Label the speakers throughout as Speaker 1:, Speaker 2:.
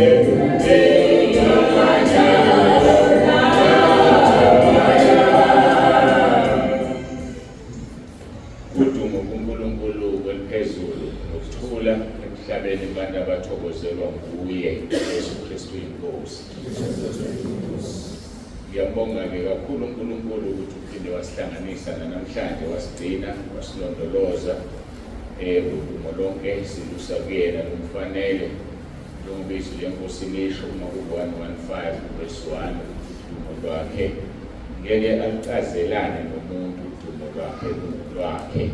Speaker 1: Udumo kuNkulunkulu kweliphezulu nokuthula emhlabeni abantu abathokozelwa nguye Yesu Kristu inkosi. Ngiyabonga-ke kakhulu uNkulunkulu ukuthi uphinde wasihlanganisa namhlanje wasigcina wasilondoloza udumo lonke silusa kuyena lumfanele longobizo lenkosi lisho uma ku-115 verse 1 udumo lwakhe ngeke alucazelane nomuntu udumo lwakhe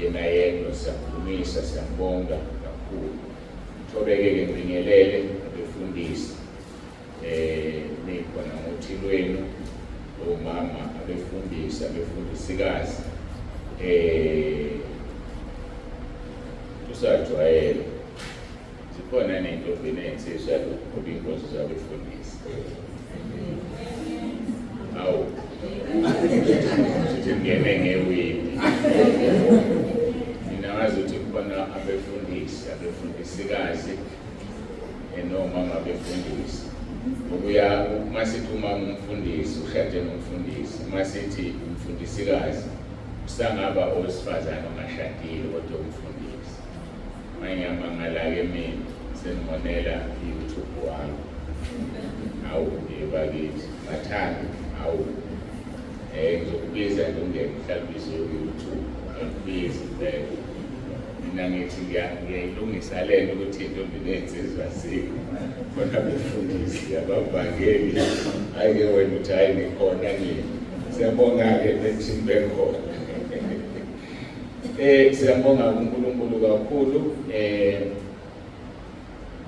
Speaker 1: yena yedwa siyamdumisa siyambonga kakhulu. Thobeke-ke ngibingelele abefundisi nikhona ngothilwenu omama abefundisi abefundisikazi tusajwayele zikhona ney'ntombini ey'nsizwa ukukhula iy'nkonzo zabefundisi. Hawu sithi ngene ngewindi mina ngazi ukuthi kukhona abefundisikazi nomama abefundisi. Ukuya masithi umama umfundisi ushade nomfundisi, masithi umfundisikazi usangaba owesifazane ongashadile kodwa umfundisi. Mangiyamangala-ke mina senibonela i-YouTube wami. Hawu bakithi bathanda hawu ngizokubiza nje ungeke mhlawumbe YouTube akubizi impela. Mina ngithi ngiyayilungisa lento ukuthi intombi ney'nsizwa zikho khona befundisi abavangeli hhayi-ke wena uthi hhayi nikhona nini. Siyabonga-ke bethini bekhona. Siyabonga uNkulunkulu kakhulu.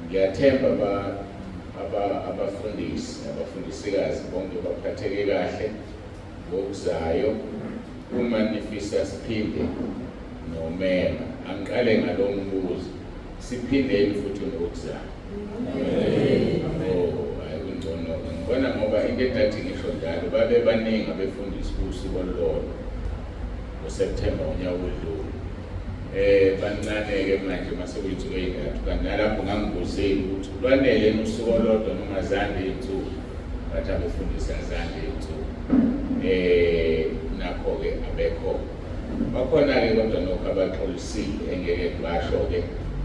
Speaker 1: Ngiyathemba abafundisikazi bonke baphatheke kahle ngokuzayo. Uma nifisa siphinde nomema angiqale ngalo mbuzo, siphindeni futhi ngokuzayo. Hayi kungcono-ke ngibona ngoba into engathi ngisho njalo babe baningi abefundisi kusuku olulodwa ngoSepthemba unyaka odlule. Bancane-ke manje masekuyinsuku ey'ntathu kanti nalapho ngangibuzile ukuthi lwanele usuku olodwa noma zande iy'nsuku, bathi abefundisi azande iy'nsuku. Nakho-ke abekho bakhona-ke kodwa nokho abaxolisile engeke ngibasho-ke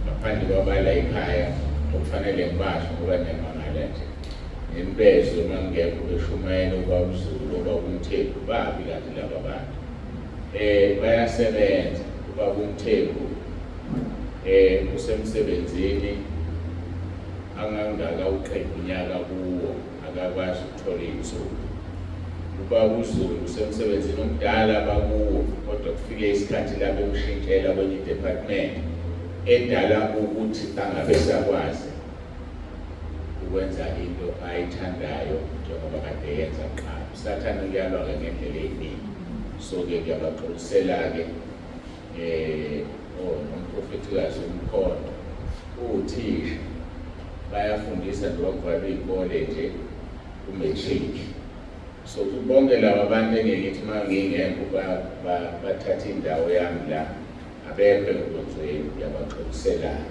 Speaker 1: ngaphandle kwabala ekhaya okufanele ngibasho ngoba niyamangala nje. Nembezo uma ngekho beshumayela uBabuZulu uBabumthembu babi kanti laba bantu. Bayasebenza uBabumthembu usemsebenzini angangaka uqeda unyaka kuwo akakwazi ukuthola iy'nsuku. uBabuZulu usemsebenzini omdala bakuwo kodwa kufike isikhathi la bemshintshela kwenye department edala ukuthi angabe sakwazi ukwenza into ayithandayo njengoba kade yenza kuqala. Usathanda ukuyalwa-ke ngendlela ey'ningi. So-ke kuyabaxolisela-ke nomprofethikazi uMkhondo uthisha bayafundisa njengoba kuvalwe iy'kole nje ku-matric. So bonke laba abantu engithi uma ngingekho bathatha indawo yami la abekho enkonzweni yabaxoliselayo.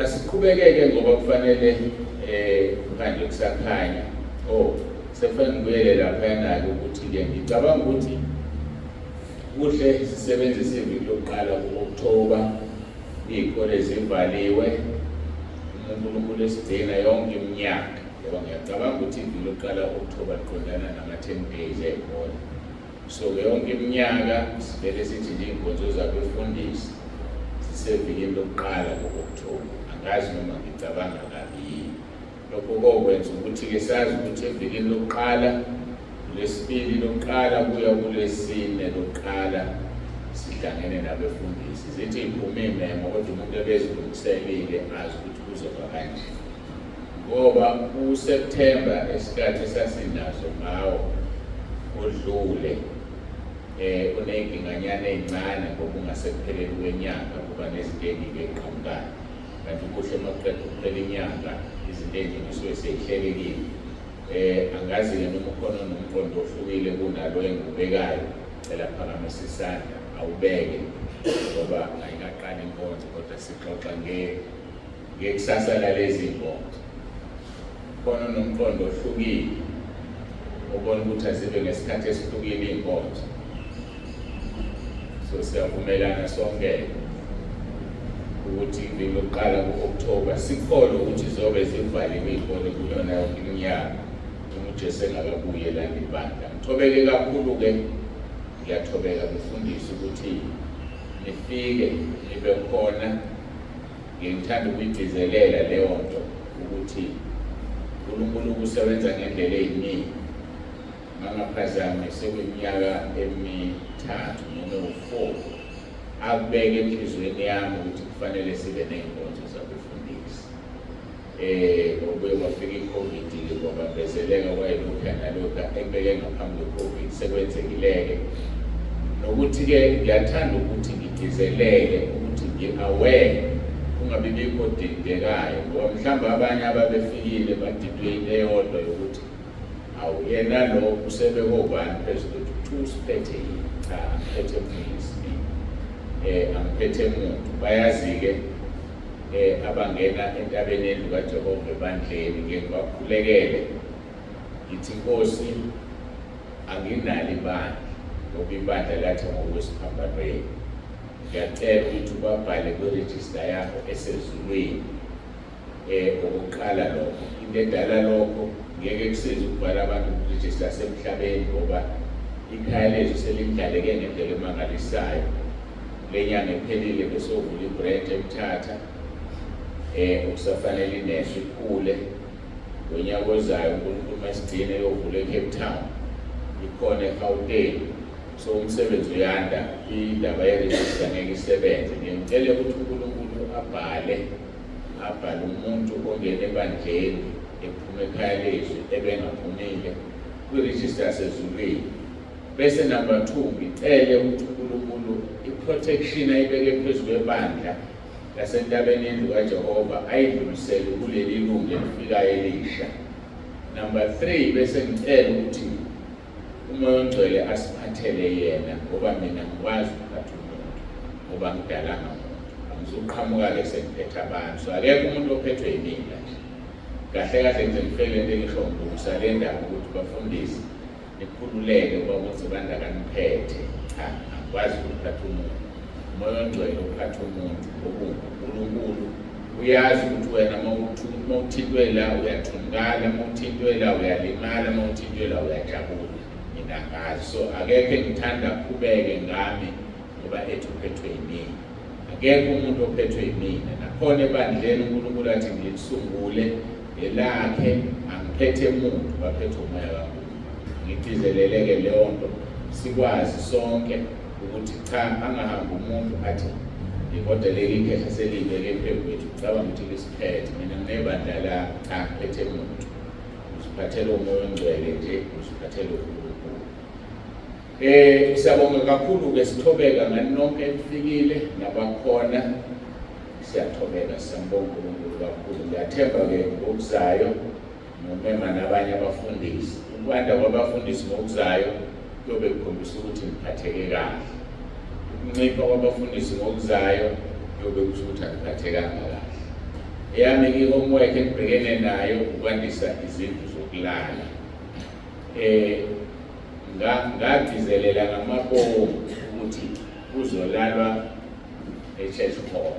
Speaker 1: Asiqhubekeke ngoba kufanele manje kusakhanya. Sekufanele ngibuyele laphayana-ke ukuthi-ke ngicabanga ukuthi kuhle sisebenzise iviki lokuqala ku-October, iy'kole zivaliwe, uNkulunkulu esigcina yonke iminyaka. Ngiyacabanga ukuthi iviki lokuqala October liqondana nama-10 days ey'kole. So-ke yonke iminyaka sivele sithi nje iy'nkonzo zabefundisi zisevikini lokuqala ku-October. Angazi noma ngicabanga kabi yini. Lokho kokwenza ukuthi-ke sazi ukuthi evikini lokuqala, kuLesibili lokuqala kuya kuLesine lokuqala sihlangene nabefundisi. Zithi iphume imemo kodwa umuntu ebezilungiselile azi ukuthi kuzoba kanje. Ngoba uSepthemba esikhathi esasinazo ngawo odlule uney'nkinganyana ey'ncane ngoba ungasekupheleni kwenyanga kuba nezinto ey'ningi ey'qhamukayo. Kanti kuhle uma kuqeda ukuphela inyanga izinto ey'ningi suke sey'hlelekile. Angazi-ke noma ukhona nomqondo ohlukile kunalo engubekayo, cela phakamisa isandla awubeke ngoba ayikaqali inkonzo kodwa sixoxa ngekusasa lalezi nkonzo. Khona nomqondo ohlukile ubona ukuthi azibe ngesikhathi esihlukile inkonzo. So siyavumelana sonke ukuthi iviki lokuqala ku-October sikholwa ukuthi zobe zivaliwe iy'kole kuyona yonke iminyaka uJesu engakabuye lana ibandla. Ngithobeke kakhulu-ke, ngiyathobeka ngifundise ukuthi nifike nibe khona. Ngithanda ukuyigcizelela leyo nto ukuthi uNkulunkulu usebenza ngendlela ey'ningi. Mangaphazami sekwiminyaka emithathu noma u-4 akubeke enhliziyweni yami ukuthi kufanele sibe ney'nkonzo zabefundisi. Ngokuye kwafika i-COVID-ke kwabambezeleka kwayilokhu nalokhu ekubeke ngaphambi kwe-COVID sekwenzekileke. Nokuthi-ke ngiyathanda ukuthi ngigcizelele ukuthi ngi-aware kungabi bikho odidekayo, ngoba mhlawumbe abanye ababefikile badidwe into eyodwa yokuthi awuyena lo usebekobani phezulu ukuthi usiphethe yini. Cha, angiphethe umfundisi mina, angiphethe muntu. Bayazi-ke abangena entabeni yendlu kaJehova ebandleni ngeke bakhulekele ngithi Nkosi anginalo ibandla ngoba ibandla lathi ngokwesiphambanweni. Ngiyacela ukuthi ubabhale kwi-register yakho esezulwini. Okokuqala lokho, into edala lokho ngeke kusize ukubhala abantu kwi-register yasemhlabeni ngoba ikhaya lethu selidlaleke ngendlela emangalisayo. Le nyanga ephelile besovula i-branch eMthatha, okusafanele ineswe ikhule. Ngonyaka ozayo uNkulunkulu masigcine yovula eCape Town, ikhona eGauteng. So umsebenzi uyanda, indaba ye-register ngeke isebenze. Ngiyamcela ukuthi uNkulunkulu abhale umuntu ongena ebandleni ephuma ekhaya lethu ebengaphumile kwi-register yasezulwini. Bese number 2, ngicele ukuthi uNkulunkulu i-protection ayibeke phezu kwebandla lasentabeni yendlu kaJehova ayidlulisele kuleli lungu elifikayo elisha. Number 3, bese ngicela ukuthi uMoya oNgcwele asiphathele yena ngoba mina ngikwazi ukuphatha umuntu ngoba ngidalanga umuntu. Angizuqhamuka-ke sengiphethe abantu, so akekho umuntu ophethwe yimina nje. Kahle kahle nje ngifele into engisho ngibukisa le ndaba ukuthi bafundisi nikhululeke ngoba ukuthi bandakaniphethe. Cha, angikwazi ukuphatha umuntu. Umoya oNgcwele uphatha umuntu uNkulunkulu uyazi ukuthi wena mawuthintwe la uyathungala, mawuthintwe la uyalimala, mawuthintwe la uyajabula. Mina ngazi, so akekho engithanda aqhubeke ngami ngoba ethi uphethwe yimina. Akekho umuntu ophethwe yimina. Nakhona ebandleni uNkulunkulu athi ngilisungule elakhe, angiphethe muntu, baphethe umoya kaNkulunkulu. Ngigcizeleleke leyo nto sikwazi sonke ukuthi cha, angahamba umuntu athi kodwa leli ikhehla selibeke phezu kwethu ucabanga ukuthi lisiphethe. Mina nginebandla la, cha, ngiphethe muntu. Usiphathele umoya oNgcwele nje, usiphathele uNkulunkulu. Siyabonga kakhulu-ke, sithobeka ngani nonke enifikile nabakhona. Siyathobeka, siyambonga uNkulunkulu kakhulu. Ngiyathemba-ke ngokuzayo nomema nabanye abafundisi. Ukwanda kwabafundisi ngokuzayo kuyobe kukhombisa ukuthi ngiphatheke kahle. Ukuncipha kwabafundisi ngokuzayo kuyobe kusho ukuthi angiphathekanga kahle. Eyami i-homework engibhekene nayo ukwandisa izindlu zokulala. Ngagcizelela ngamabomu ukuthi kuzolalwa e-church hall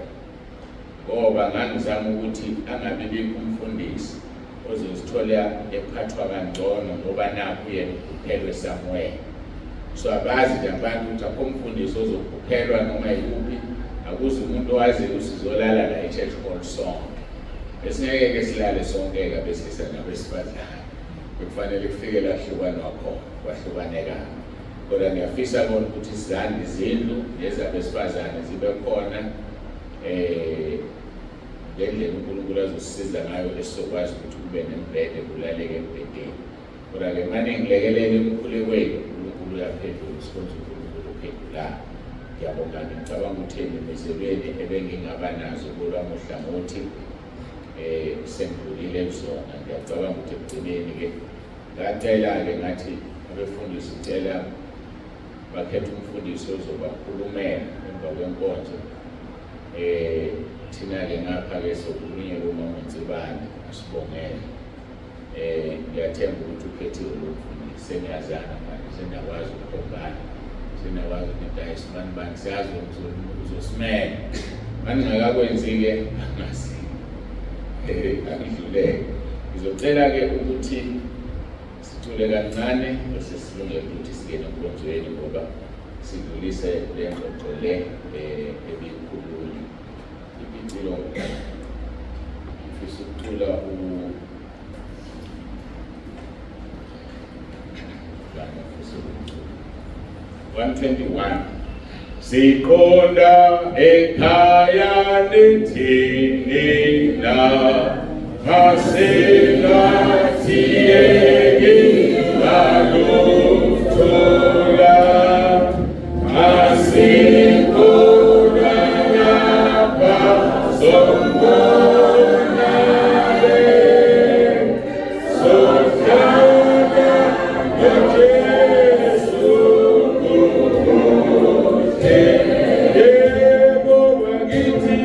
Speaker 1: ngoba ngangizama ukuthi angabi bikho umfundisi ozozithola ephathwa kangcono ngoba nakho yena ukhuphelwe somewhere. So abazi nje abantu ukuthi akho umfundisi ozokhuphelwa noma yikuphi, akuze umuntu owazi usizolala la e-church hall sonke. Besingeke silale sonke-ke abesilisa nabesifazane. Kufanele kufike la hlukanwa khona, kwahlukaneka. Kodwa ngiyafisa kona ukuthi sizande izindlu nezabesifazane zibe khona ngendlela uNkulunkulu azosisiza ngayo esizokwazi ukuthi kube nembhede kulaleke embhedeni. Kodwa-ke manje ngilekelele emkhulekweni uNkulunkulu uyaphendula, sikhonza uNkulunkulu uphendula. Ngiyabonga-ke, ngicabanga ukuthi emizelweni ebengingaba nazo kolwami uhlangothi sengidlulile kuzona. Ngiyacabanga ukuthi ekugcineni-ke ngacela-ke ngathi abefundisi ngicela bakhethe umfundisi ozobakhulumela emva kwenkonzo thina-ke ngapha-ke sokulunye kumaMonsibane asibongele. Ngiyathemba ukuthi uphethile lokufundisa, seniyazana manje, seniyakwazi ukukhombana, seniyakwazi ukuthi hayi simani bani siyazi uzosimela. Manje ngakakwenzi-ke angidluleke. Ngizocela-ke ukuthi sithule kancane bese silungele ukuthi singene enkonzweni ngoba sidlulise le ngxoxo le ebikhulunywa. Ngicela ngifisa ukuthula 121. Siqonda ekhaya lethini na masengathi ngalothula asikhona ngapha sombonale sohlala noJesu kude yebo bakithi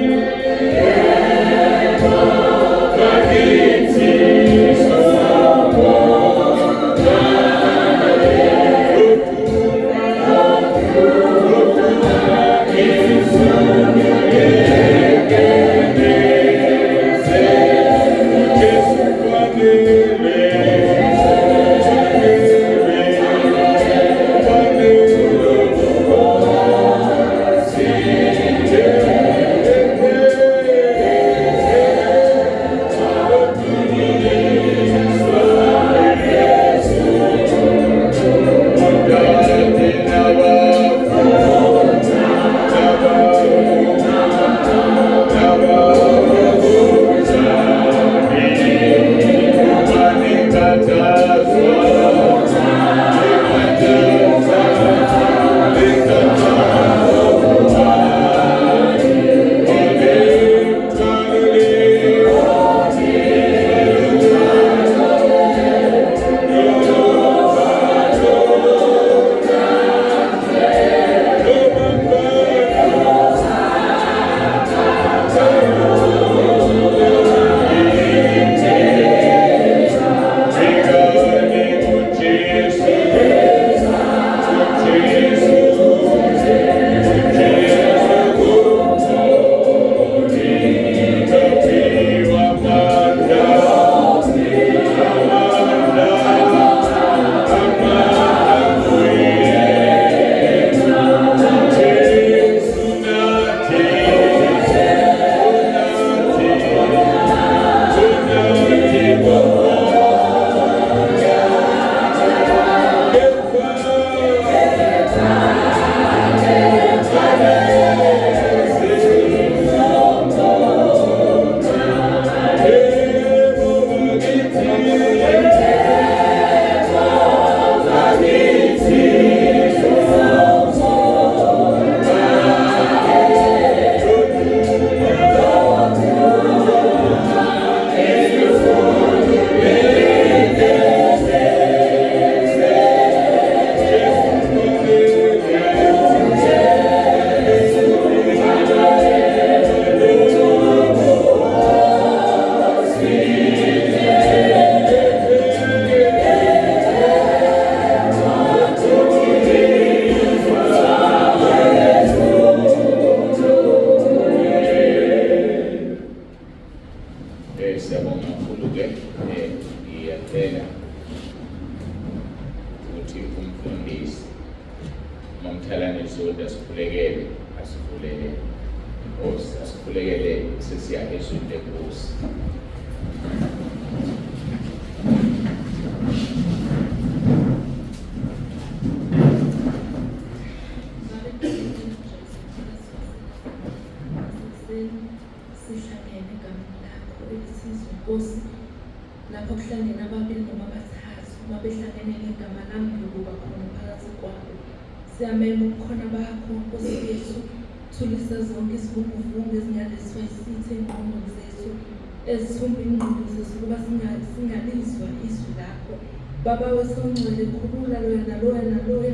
Speaker 2: Baba wesongcwele khulula loya naloya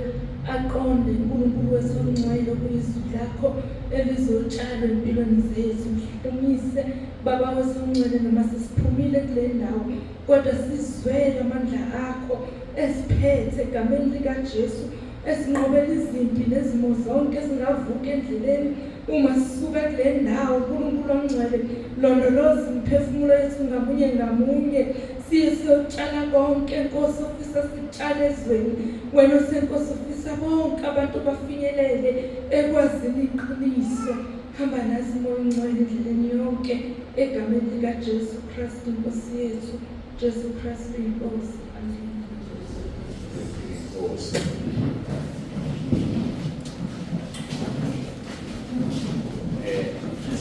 Speaker 2: aqonde uNkulunkulu wesongcwele kuyizwi lakho elizotshalwa empilweni zethu. Mhlumise Baba wesongcwele noma sesiphumile kule ndawo, kodwa sizwele amandla akho esiphethe egameni likaJesu, esinqobela izimpi nezimo zonke ezingavuka endleleni uma sisuka kule ndawo. uNkulunkulu ongcwele, londoloza imiphefumulo yethu ngamunye ngamunye, siyotshala konke Nkosi ofisa sitshale ezweni. Wena usenkosi ofisa bonke abantu bafinyelele ekwazini iqiniso. Hamba nazi Moya Ongcwele endleleni yonke egameni likaJesu Kristu Nkosi yethu. Jesu Kristu inkosi. Amen.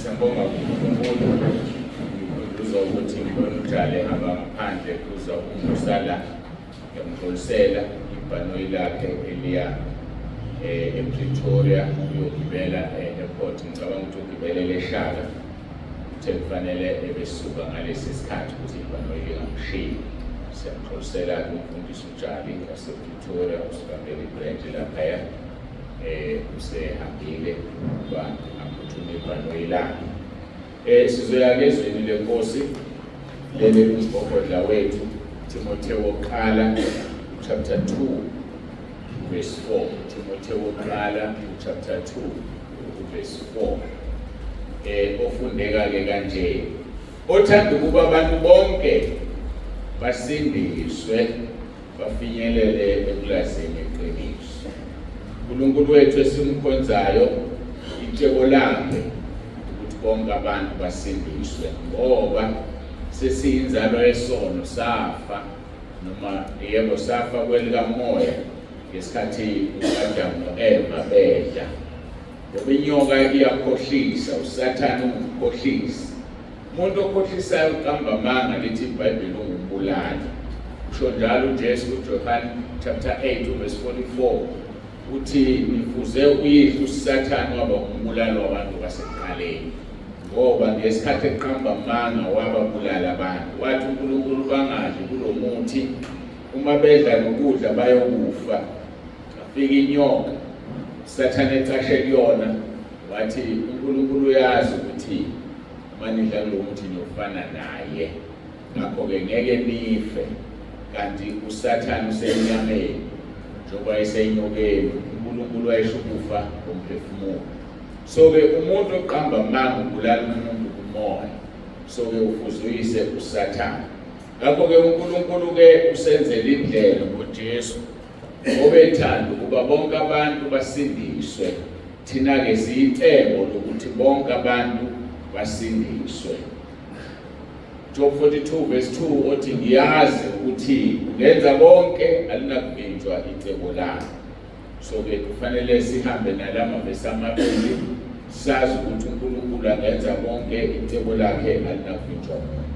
Speaker 1: Siyabonga uNkulunkulu ukuthi ngibonutshale hamba ngaphandle kuza umusala yamdlulisela ibhanoyi lakhe eliya ePretoria uyogibela e-airport. Ngicabanga ukuthi ugibelele eShaka, uthe kufanele ebesuka ngalesi sikhathi ukuthi ibhanoyi lingamshiyi. Siyamdlulisela kumfundisi uJali wasePretoria, usibambele ibranch laphaya, usehambile ukuba aphuthume ibhanoyi lakhe. Sizoya ezweni lenkosi leli umgogodla wethu Timotheo wokuqala chapter 2 verse 4. Timotheo wokuqala chapter 2 verse 4. Ofundeka-ke kanje: othanda ukuba abantu bonke basindiswe bafinyelele ekulazini iqiniso. uNkulunkulu wethu esimkhonzayo, icebo lakhe bonke abantu basindiswe, ngoba sesiyinzalo yesono, safa noma yebo safa kwelikamoya ngesikhathi uAdamu noEva bedla. Ngoba inyoka iyakhohlisa, uSathane ungumkhohlisi. Umuntu okhohlisayo uqamba amanga, lithi iBhayibheli ungumbulali. Kusho njalo uJesu kuJohane chapter 8 verse 44 uthi nifuze uyihlo uSathane waba ngumbulali wabantu basekuqaleni. Ngoba ngesikhathi eqamba amanga wababulala abantu. Wathi uNkulunkulu bangadli kulo muthi, uma bedla nokudla bayokufa. Afika inyoka, uSathane ecashe kuyona, wathi uNkulunkulu uyazi ukuthi uma nidla kulo muthi niyofana naye, ngakho-ke ngeke nife. Kanti uSathane usenyameni, njengoba esenyokeni, uNkulunkulu wayesho ukufa komphefumulo. So-ke umuntu oqamba amanga ubulala umuntu kumoya. So-ke ufuzuyise uSathane. Ngakho-ke uNkulunkulu-ke usenzela indlela ngoJesu, ngoba ethanda ukuba bonke abantu basindiswe. Thina-ke siyicebo lokuthi bonke abantu basindiswe. Job 42 verse 2 othi ngiyazi ukuthi ungenza konke, alinakuvinjwa icebo lakho. So-ke kufanele sihambe nalama vesi amabili, sazi ukuthi uNkulunkulu angenza konke, icebo lakhe alinakuvinjwa muntu.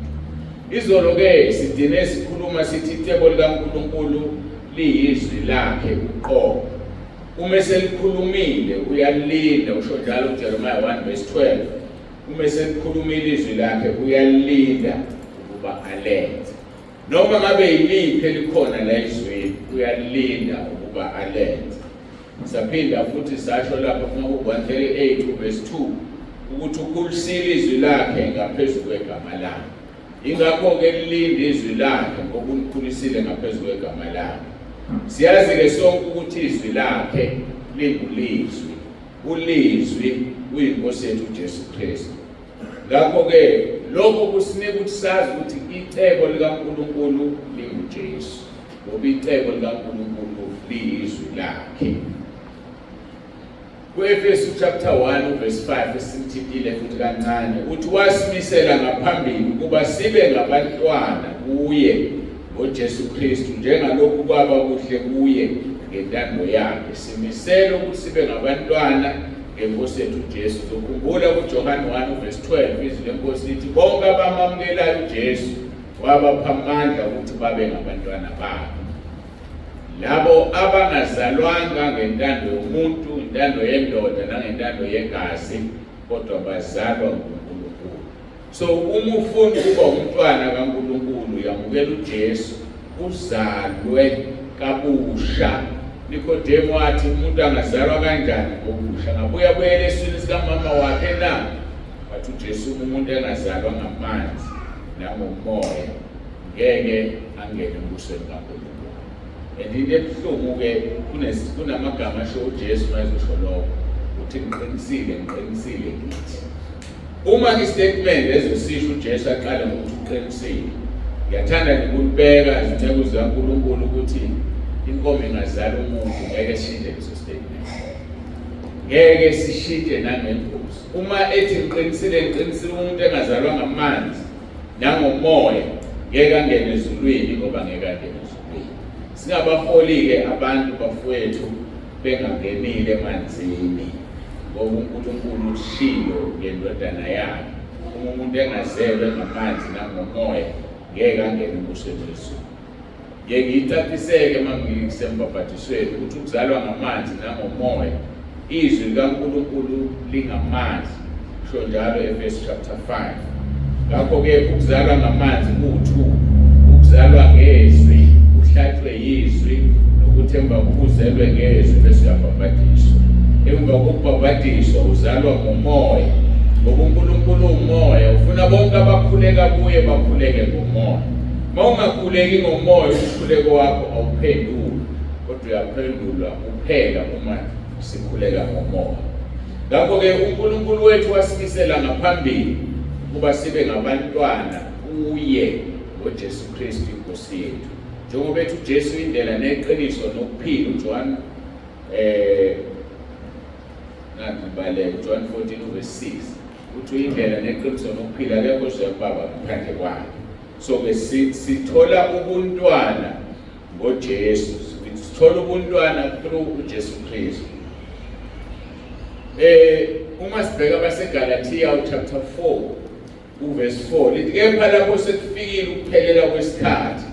Speaker 1: Izolo-ke sidine sikhuluma sithi icebo likaNkulunkulu liyizwi lakhe uqobo. Uma selikhulumile uyalilinda, usho njalo uJeremiah 1 verse 12. Uma selikhulumile izwi lakhe uyalilinda ukuba alenze. Noma ngabe yiliphi elikhona la ezweni, uyalilinda ukuba alenze. Saphinda futhi sasho lapha kuMahubo 138 verse 2 ukuthi ukhulisile izwi lakhe ngaphezulu kwegama lakhe. Ingakho-ke lilinda izwi lakhe ngoba ulikhulisile ngaphezulu kwegama lakhe. Siyazi-ke sonke ukuthi izwi lakhe lingulizwi. Ulizwi uyinkosi yethu uJesu Kristu. Ngakho-ke lokho kusinika ukuthi sazi ukuthi icebo likaNkulunkulu linguJesu, ngoba icebo likaNkulunkulu liyizwi lakhe. Ku-Efesu chapter 1 verse 5 esimthikile futhi kancane uthi wasimisela ngaphambili ukuba sibe ngabantwana kuye ngoJesu Kristu, njengalokhu kwaba kuhle kuye ngentando yakhe. Simisela ukuthi sibe ngabantwana ngenkosi yethu uJesu. Ukukhumbula kuJohane 1 verse 12 izwi lenkosi lithi bonke abamamukelayo uJesu wabapha amandla ukuthi babe ngabantwana bakhe. Labo abangazalwanga ngentando yomuntu, intando yendoda nangentando yegazi, kodwa bazalwa nguNkulunkulu. So uma ufuna ukuba umntwana kaNkulunkulu, yamukela uJesu, uzalwe kabusha Nikodemo wathi umuntu angazalwa kanjani ngobusha? Ngabuya buyele eswini sikamama wakhe na? Wathi uJesu umuntu engazalwa ngamanzi nangomoya ngeke angene embusweni kaNkulunkulu. Into ebuhlungu-ke kunamagama asho uJesu mayezosho lokho uthi ngiqinisile ngithi. Uma istatement ezosisho uJesu aqala ngokuthi uqinisile, ngiyathanda nokulibeka izinceku zikaNkulunkulu ukuthi inkomo ingazala umuntu ngeke sishintshe leso statement. Ngeke sishintshe nangembuzi. Uma ethi ngiqinisile umuntu engazalwa ngamanzi nangomoya ngeke angene ezulwini ngoba ngeke angene ezulwini. Singabaholi-ke abantu bafowethu bengangenile emanzini ngoba uNkulunkulu ushilo ngendodana yakhe. Uma umuntu engazelwe ngamanzi nangomoya ngeke angene embusweni wezulu. Ngeke ngiyicaciseke uma ngisembhabhatisweni ukuthi ukuzalwa ngamanzi nangomoya izwi likaNkulunkulu lingamanzi. Kusho njalo Efesu chapter 5. Ngakho-ke ukuzalwa ngamanzi kuwu-2, ukuzalwa ngezwi, uhlathwe yizwi, nokuthi emva kokuzelwe ngezwi bese uyabhabhadiswa. Emva kokubhabhadiswa uzalwa ngomoya, ngoba uNkulunkulu umoya, ufuna bonke abakhuleka kuye bakhuleke ngomoya. Uma ungakhuleki ngomoya umkhuleko wakho awuphenduli, kodwa uyaphendulwa kuphela uma sikhuleka ngomoya. Ngakho-ke uNkulunkulu wethu wasikisela ngaphambili ukuba sibe ngabantwana kuye ngoJesu Kristu inkosi yethu. Njengoba ethi uJesu indlela neqiniso nokuphila, uJohn John 14:6 uthi indlela neqiniso nokuphila akekho ozoya kuBaba ngaphandle kwakhe. So-ke sithola ubuntwana ngoJesu, sithola ubuntwana through uJesu Kristu. Uma sibheka baseGalatia chapter 4 uverse 4 lithi kepha lapho sekufikile ukuphelela kwesikhathi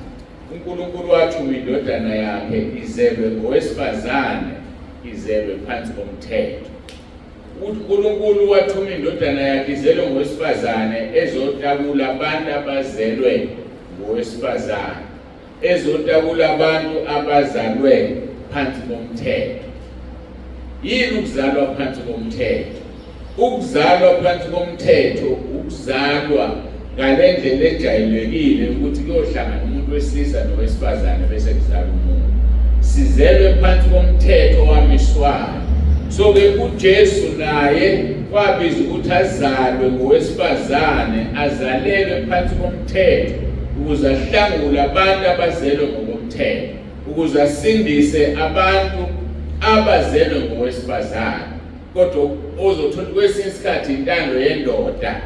Speaker 1: uNkulunkulu wathuma indodana yakhe izelwe ngowesifazane, izelwe phansi komthetho. uNkulunkulu wathuma indodana yakhe izelwe ngowesifazane ezotakula abantu abazelwe ngowesifazane, ezotakula abantu abazalwe phansi komthetho. Yini ukuzalwa phansi komthetho? Ukuzalwa phansi komthetho ukuzalwa ngale ndlela ejayelekile ukuthi kuyohlangana umuntu wesilisa nowesifazane bese kuzalwa umuntu. Sizelwe phansi komthetho wamiswayo. So-ke uJesu naye wabiza ukuthi azalwe ngowesifazane, azalelwe phansi komthetho ukuze ahlangule abantu abazelwe ngokomthetho, ukuze asindise abantu abazelwe ngowesifazane. Kodwa ozothola kwesinye isikhathi intando yendoda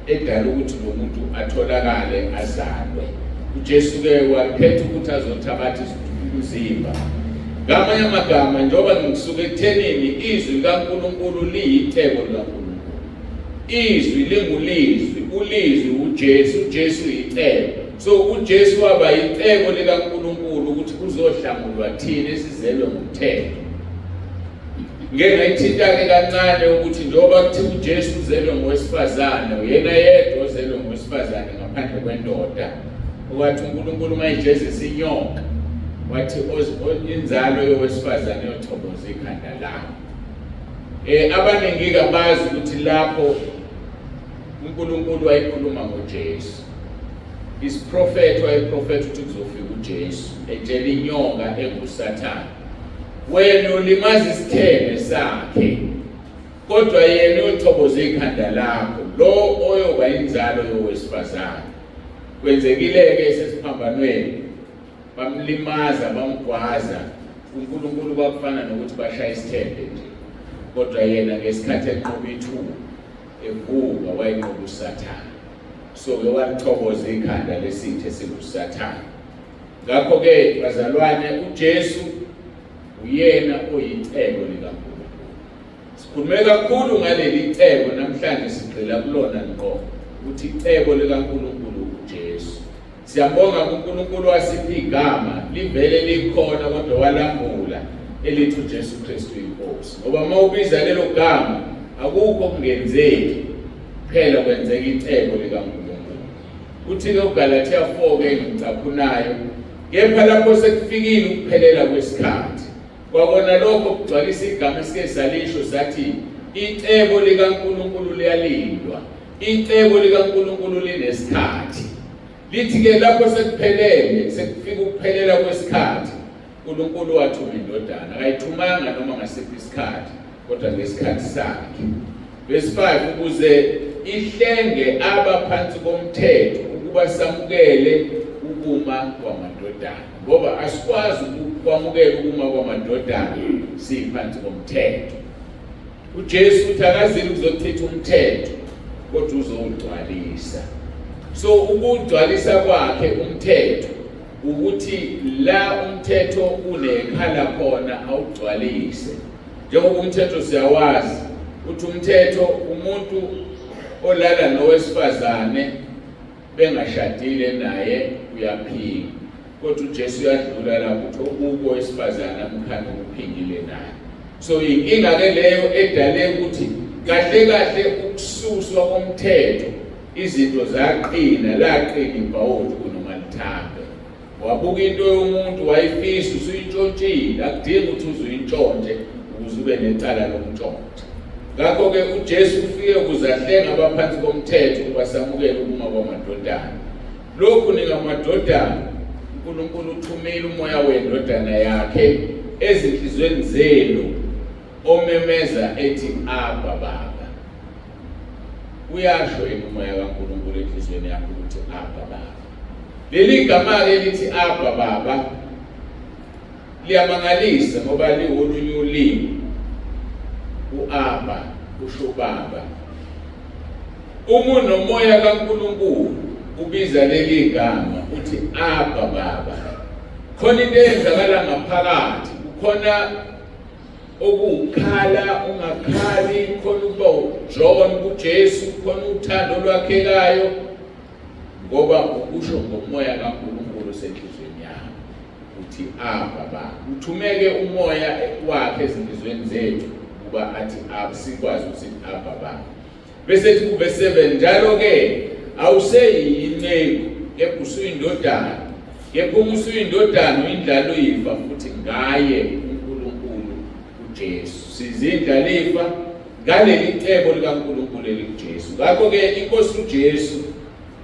Speaker 1: edala ukuthi lo muntu atholakale azalwe. uJesu-ke wakhetha ukuthi azothabatha umzimba. Ngamanye amagama, njengoba ngisuke ekuthenini izwi likaNkulunkulu liyitheko likaNkulunkulu. Izwi lingulizwi, ulizwi uJesu, uJesu yitheko. So uJesu waba yitheko likaNkulunkulu ukuthi kuzohlangulwa thina esizelwe ngomthetho. Ngeke ngayithinta-ke kancane ukuthi njengoba kuthiwa uJesu uzelwe ngowesifazane, uyena yedwa ozelwe ngowesifazane ngaphandle kwendoda. Okwathi uNkulunkulu mayijezisa inyoka wathi inzalo yowesifazane yothoboza ikhanda lawo. Abaningi bazi ukuthi lapho uNkulunkulu wayekhuluma ngoJesu. Isiprofethi wayeprofetha ukuthi kuzofika uJesu etshela inyoka enguSathane, wena ulimaza isithebe sakhe kodwa yena uyothoboza ikhanda lakho, lo oyoba inzalo yowesifazane. Kwenzekile-ke sesiphambanweni bamlimaza bamgwaza. uNkulunkulu kwakufana nokuthi bashaya isithembe nje, kodwa yena ngesikhathi enqoba ithuba evuka wayenqoba uSathane. So-ke walithoboza ikhanda lesithe singuSathane. Ngakho-ke bazalwane, uJesu uyena oyicebo likaNkulunkulu. Sikhulume kakhulu ngaleli cebo namhlanje, sigxila kulona ngqo ukuthi icebo likaNkulunkulu uJesu. Siyabonga uNkulunkulu wasipha igama livele likhona kodwa walambula elithi uJesu Kristu inkosi. Ngoba uma ubiza lelo gama akukho kungenzeki, phela kwenzeka icebo likaNkulunkulu. Uthi-ke uGalatia 4-ke ngicaphunayo, kepha lapho sekufikile ukuphelela kwesikhathi Kwabona lokho kugcwalisa igama esike salisho sathi icebo likaNkulunkulu liyalindwa. Icebo likaNkulunkulu linesikhathi. Lithi-ke lapho sekuphelele, sekufika ukuphelela kwesikhathi, uNkulunkulu wathuma indodana. Akayithumanga noma ngasiphi isikhathi, kodwa ngesikhathi sakhe. Verse 5, ukuze ihlenge abaphansi komthetho ukuba samukele ukuma kwamadodana. Ngoba asikwazi ukwamukela ukuma kwamadodana siphansi komthetho. uJesu uthi akazile ukuzochitha umthetho kodwa uzowugcwalisa. So ukugcwalisa kwakhe umthetho ukuthi la umthetho unekhala khona awugcwalise. Njengoba umthetho siyawazi uthi umthetho umuntu olala nowesifazane bengashadile naye uyaphila. Kodwa uJesu uyadlula lapho uthi ukuko wesifazane amkhanda ukuphingile naye. So inkinga ke leyo edale ukuthi kahle kahle ukususwa komthetho izinto zaqina, laqina ibhawodi kunomalithanga. Wabuka into yomuntu wayifisa usuyintshontshile, akudingi ukuthi uzuyintshontshe ukuze ube necala lokuntshontsha. Ngakho ke uJesu ufike ukuze ahlenga abaphansi komthetho ukuba samukele ukuma kwamadodana. Lokhu ningamadodana uNkulunkulu uthumile umoya wendodana yakhe ezinhlizweni zenu omemeza ethi Abba Baba. Uyasho umoya kaNkulunkulu enhlizweni yakho ukuthi Abba Baba. Leli gama elithi Abba Baba liyamangalisa ngoba liwolunye ulimi. uAbba usho baba. Uma nomoya kaNkulunkulu ubiza leli gama uthi Abba Baba. Khona into eyenzakala ngaphakathi, khona okukhala ungakhali, khona ukuba uJohn kuJesu, khona uthando lwakhekayo ngoba ukusho ngomoya kaNkulunkulu senhlizweni yakho uthi Abba Baba. Uthumeke umoya wakhe ezinhlizweni zethu kuba athi sikwazi ukuthi Abba Baba. Bese ku verse 7 njalo ke awuseyinceku kepha usuyindodana. Kepha usuyindodana uyindlalo yifa futhi ngaye uNkulunkulu uJesu. Sizindlalifa ngaleli cebo likaNkulunkulu eliJesu. Ngakho ke inkosi uJesu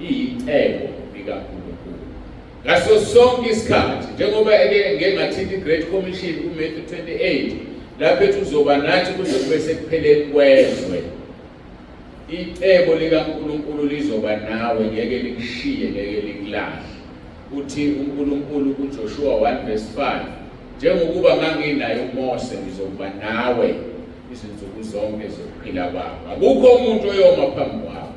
Speaker 1: iyicebo likaNkulunkulu. Ngaso sonke isikhathi njengoba ngeke ngathi iGreat Commission kuMatthew 28 lapho ethi uzoba nathi kuze kube sekupheleni kwezwe. Icebo likaNkulunkulu lizoba nawe, ngeke likushiye, ngeke likulahle. Uthi uNkulunkulu kuJoshua 1 verse 5 njengokuba nganginayo uMose ngizokuba nawe izinsuku zonke zokuphila kwakho. Akukho umuntu oyoma phambi kwakho.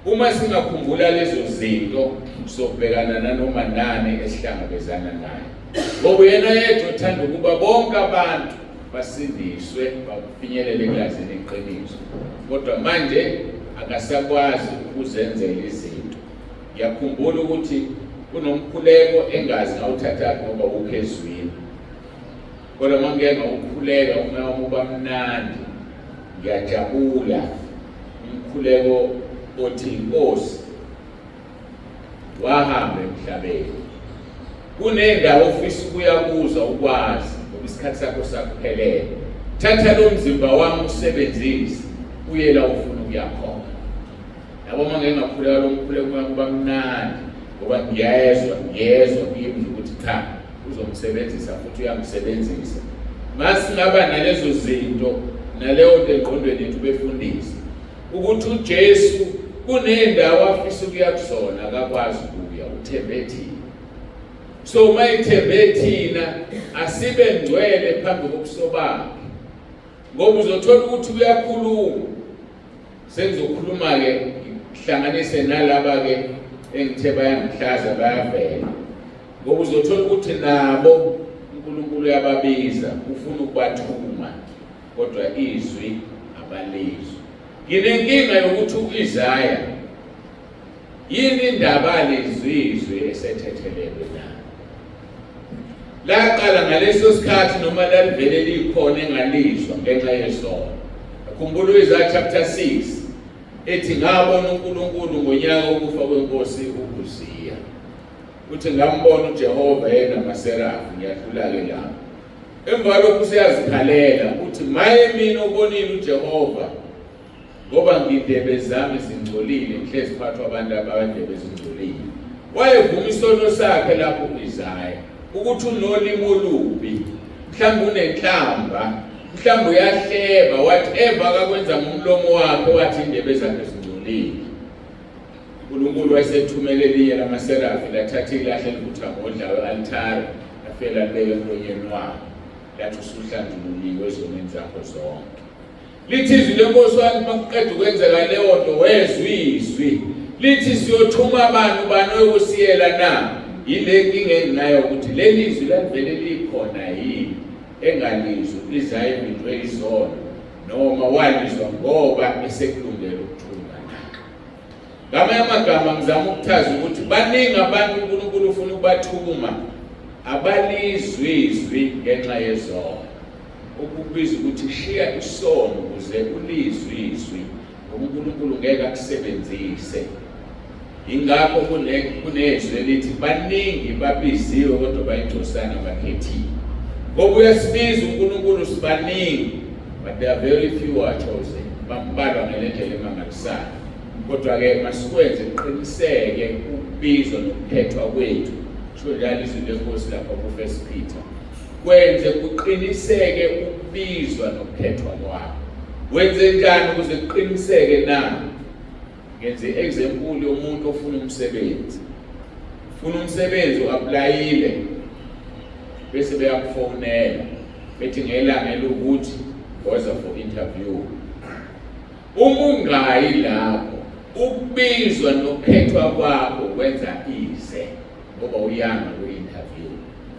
Speaker 1: Uma singakhumbula lezo zinto sobhekana nanoma nani esihlangabezana naye. Ngoba yena yedwa uthanda ukuba bonke abantu basindiswe bafinyelele ekulazini iqiniso. Kodwa manje akasakwazi ukuzenzela izinto. Ngiyakhumbula ukuthi kunomkhuleko engazi ngawuthatha ngoba uphezwini. Kodwa mangeke ngawukhuleka umoya wami uba mnandi. Ngiyajabula. Umkhuleko othi inkosi wahamba emhlabeni. Kunendawo ofisa ukuya kuzo ukwazi ngoba isikhathi sakho sakuphelele. Thatha lo mzimba wami usebenzise uye la ufuna ukuya khona. Yabo mangeke ngakhuleka lo mkhuleko kuba mnandi ngoba ngiyezwa ngiyimza ukuthi cha uzomsebenzisa futhi uyamsebenzisa. Masingaba nalezo zinto naleyo nto engqondweni yethu befundisa ukuthi uJesu kunendawo afisa ukuya kusona akakwazi ukuya, uthembe thina. So mayithembe thina asibe ngcwele phambi kobuso bakhe. Ngoba uzothola ukuthi uyakhuluma. Sengizokhuluma ke ihlanganise nalaba ke engithe bayangihlaza bayavela. Ngoba uzothola ukuthi nabo uNkulunkulu uyababiza ufuna ukubathuma kodwa izwi abalizwi. Nginenkinga yokuthi uIsaya yini indaba lezizwe esethethelelwe na. Laqala ngaleso sikhathi noma lalivele likhona engalizwa ngenxa yesono. Khumbula uIsaya chapter 6 ethi ngabona uNkulunkulu ngonyaka wokufa kwenkosi uHosiya. Uthi ngambona uJehova yena maserafu ngiyadlula ke lapho. Emva lokhu siyazikhalela ukuthi maye mina ubonile uJehova ngoba ngindebe zami zingcolile ngihlezi phakathi kwabantu abandebe zingcolile. Wayevuma isono sakhe lapho uIsaya ukuthi unolimo olubi, mhlawumbe unenhlamba, mhlawumbe uyahleba, whatever akakwenza ngomlomo wakhe wathi indebe zakhe zingcolile. uNkulunkulu wayesethumele elinye lamaserafi lathatha ilahle livutha ngodla we-altare lafela libeke emlonyeni wakhe lathi usuhlanjululiwe ezonweni zakho zonke. Lithi izwi lenkosi wami makuqeda ukwenzeka leyo nto wezwa izwi lithi siyothuma abantu banoyokusiyela na. Yile nkinga enginayo ukuthi leli izwi lavele likhona yini engalizwi lizayivinjwe izono noma walizwa ngoba esekulungele ukuthuma na. Ngamanye amagama ngizama ukuchaza ukuthi baningi abantu uNkulunkulu ufuna ukubathuma abalizwi izwi ngenxa yezono, ukubizwa ukuthi shiya isono ukuze ulizwe izwi ngoba uNkulunkulu ngeke akusebenzise. Ingakho kunezwi elithi baningi babiziwe kodwa bayintosana bakhethiwe. Ngoba uyasibiza uNkulunkulu sibaningi but there are very few are chosen. Bambalwa ngelendlela emangalisayo. Kodwa-ke masikwenze kuqiniseke ukubizwa nokukhethwa kwethu. Kusho njalo izwi lenkosi lapha ku1 Peter. Kwenze kuqiniseke ukubizwa nokukhethwa kwakho. Wenze njani ukuze kuqiniseke na? Ngenze example yomuntu ofuna umsebenzi. Ufuna umsebenzi uapplyile bese beyakufonela bethi ngelanga elokuthi woza for interview. Ungayi lapho ukubizwa nokukhethwa kwakho kwenza ize ngoba uyanga ku-interview.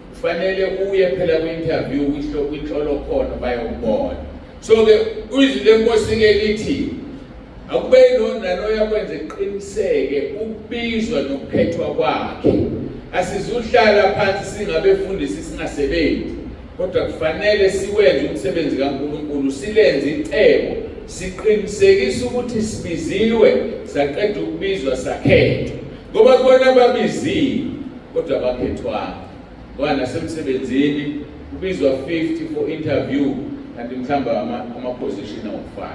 Speaker 1: Kufanele uye phela ku-interview kwinhlolo khona bayokubona. So-ke izwi lenkosi-ke lithi akube yilona noyakwenze kuqiniseke ukubizwa nokukhethwa kwakhe. Asizuhlala phansi singabefundisi singasebenzi, kodwa kufanele siwenze umsebenzi kaNkulunkulu, silenze icebo, siqinisekise ukuthi sibiziwe, saqeda ukubizwa sakhethwa. Ngoba khona ababiziwe kodwa abakhethwanga. Ngoba nasemsebenzini kubizwa 50 for interview kanti mhlawumbe ama-position awu-5.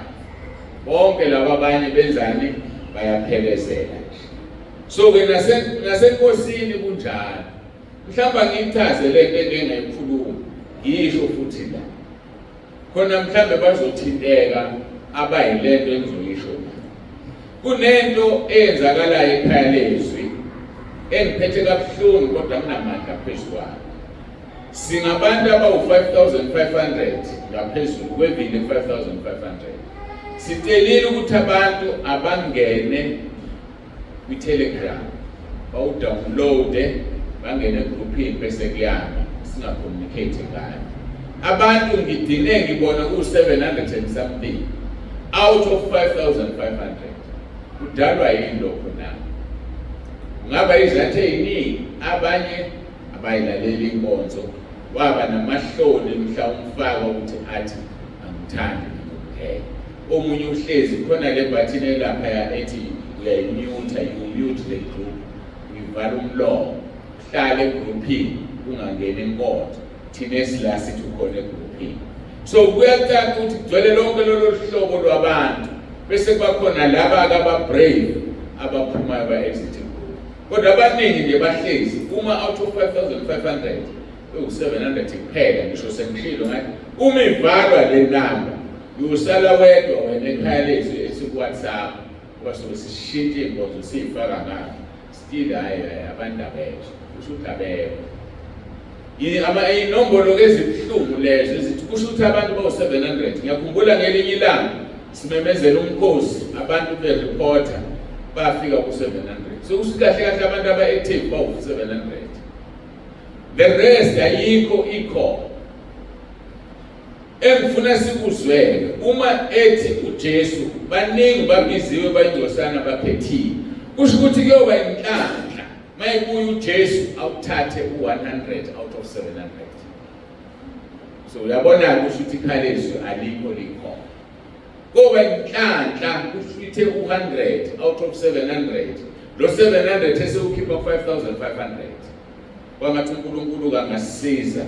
Speaker 1: Bonke laba abanye benzani bayaphelezela. So-ke nasenkosini kunjalo. Mhlawumbe ngiyichaze le nto engingayikhuluma ngisho futhi la. Khona mhlawumbe bazothinteka abayile nto engizoyisho la. Kunento eyenzakalayo ekhaya lezwi engiphethe kabuhlungu kodwa nginamandla phezu kwayo. Singabantu abawu-5,500 ngaphezulu kwevili 5,500. Sitelile ukuthi abantu abangene kwi-Telegram bawudownloade bangene egroupini bese kuyama singacommunicate ngayo. Abantu ngidine ngibona ku-700 and something out of 5,500. Kudalwa yini lokho na? Ngaba izathu eziningi, abanye abayilaleli inkonzo, waba namahloni mhlawumfaka ukuthi athi angithandi ukuphela. Omunye uhlezi khona le button elapha ya ethi uyayimute, you mute the group, uyivala umlomo, uhlale egroupini ungangeni inkonzo, thina esila sithi ukhona egroupini. So kuyacaca ukuthi kugcwele lonke lolo hlobo lwabantu bese kwakhona laba aba-brave abaphumayo ba-exit group. Kodwa abaningi nje bahlezi uma out of 5,500 ewu-700 kuphela. Ngisho sengishilo ngathi uma ivalwa le namba usala wedwa wena ekhaya lezwi esiku-WhatsApp kwasuke sishintshe iy'nkonzo siy'faka ngapha still hayi abantu abezwa kusho ukuthi abekho. Iy'nombolo ezibuhlungu lezo ezithi kusho ukuthi abantu bawu-700. Ngiyakhumbula ngelinye ilanga simemezela umkhosi abantu be-reporter bafika ku-700. So kusho kahle kahle abantu aba-active bawu-700. The rest ayikho ikhona. Engifuna sikuzwele uma ethi uJesu baningi babiziwe bayingcosana bakhethiwe, kusho ukuthi kuyoba inhlanhla mayekuye uJesu awuthathe u100 out of 700. So uyabona kusho ukuthi ikhalezwi alikho likhona. Kuyoba inhlanhla kusho u100 out of 700. Lo 700 esewukhipha 5,500. Kwangathi uNkulunkulu kangasisiza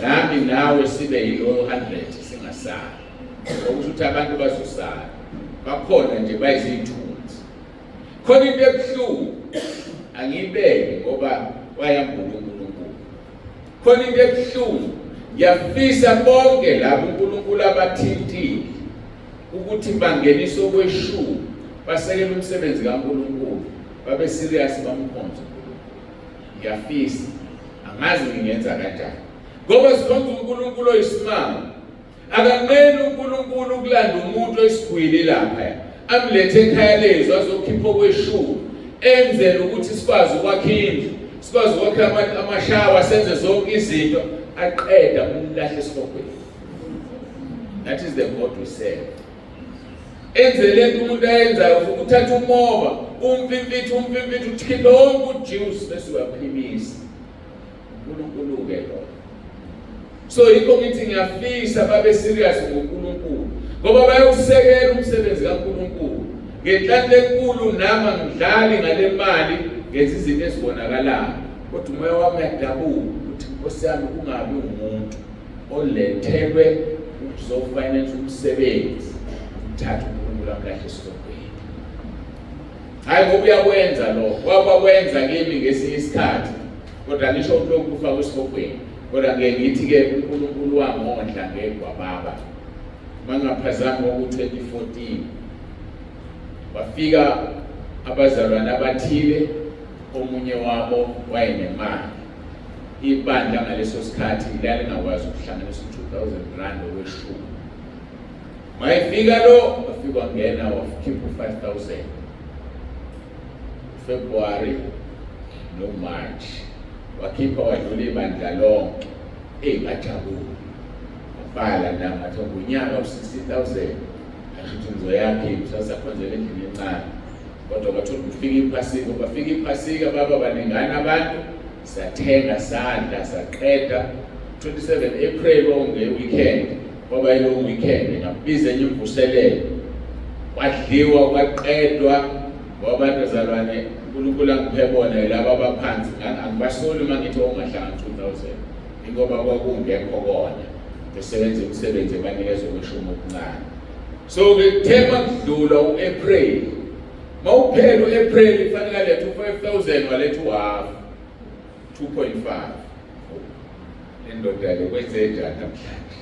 Speaker 1: nami nawe sibe yilo 100 singasali. Okusho ukuthi abantu bazosala. Bakhona nje bayizithunzi. Khona into ebuhlungu angibeke ngoba wayambuka uNkulunkulu. Khona into ebuhlungu ngiyafisa bonke labo uNkulunkulu abathintile ukuthi bangenise okweshumi basekele umsebenzi kaNkulunkulu babe serious bamkhonze uNkulunkulu. Ngiyafisa angazi ngingenza kanjani ngoba sikhonza uNkulunkulu oyisimanga. Akanqeni uNkulunkulu ukulanda umuntu oyisigwili lapha amlethe ekhaya lezo azokhipha okweshumi enzele ukuthi sikwazi ukwakha indlu, sikwazi ukwakha amashawa, senze zonke izinto aqeda umlahle esifokweni. That is the God we serve. Enzele into umuntu ayenzayo ukuthatha umoba umfimfithu ukhiphe wonke ujuice bese uyaphimisa. uNkulunkulu ke lo. So yikho ngithi ngiyafisa babe serious ngoNkulunkulu ngoba bayokusekela umsebenzi kaNkulunkulu. Ngenhlanhla enkulu nama ngidlali ngale mali ngenza izinto ezibonakalayo kodwa umoya wami uyadabuka ukuthi Nkosi yami kungabi umuntu olethelwe ukuzofinance umsebenzi uthatha uNkulunkulu amlahle esifokweni. Hayi ngoba uyakwenza lokho wakwenza kimi ngesinye isikhathi kodwa ngisho ukuthi ufaka esifokweni kodwa ngeke ngithi ke uNkulunkulu wangondla ngegwababa. Mangaphazama ngo-2014 wafika abazalwane abathile, omunye wabo wayenemali. Ibandla ngaleso sikhathi lalingakwazi ukuhlanganisa 2,000 rand okweshumi. Mayefika lo wafika wangena wakhipha 5,000 February no March wakhipha wadlula ibandla lonke. Ngajabula bala nami athi ngonyaka u60,000 ashuthi ngizoyakhe sasakhonzela endlini encane. Kodwa bathola ukufika iphasika, bafika iphasika baba baningana abantu sathenga sadla saqeda 27 April onge weekend ngoba ilo weekend ngabiza enye imvuselelo kwadliwa kwaqedwa ngoba abantu bezalwane uNkulunkulu angiphe bona laba abaphansi angibasoli mangithi ongahlanga 2,000 ingoba kwakungekho kona besebenza umsebenzi ebanikezwe kweshumi okuncane. So ngithema kudlula uApril mawuphela uApril ifanele lethu 5,000 walethu half 2.5 indoda ke kwenze njani namhlanje.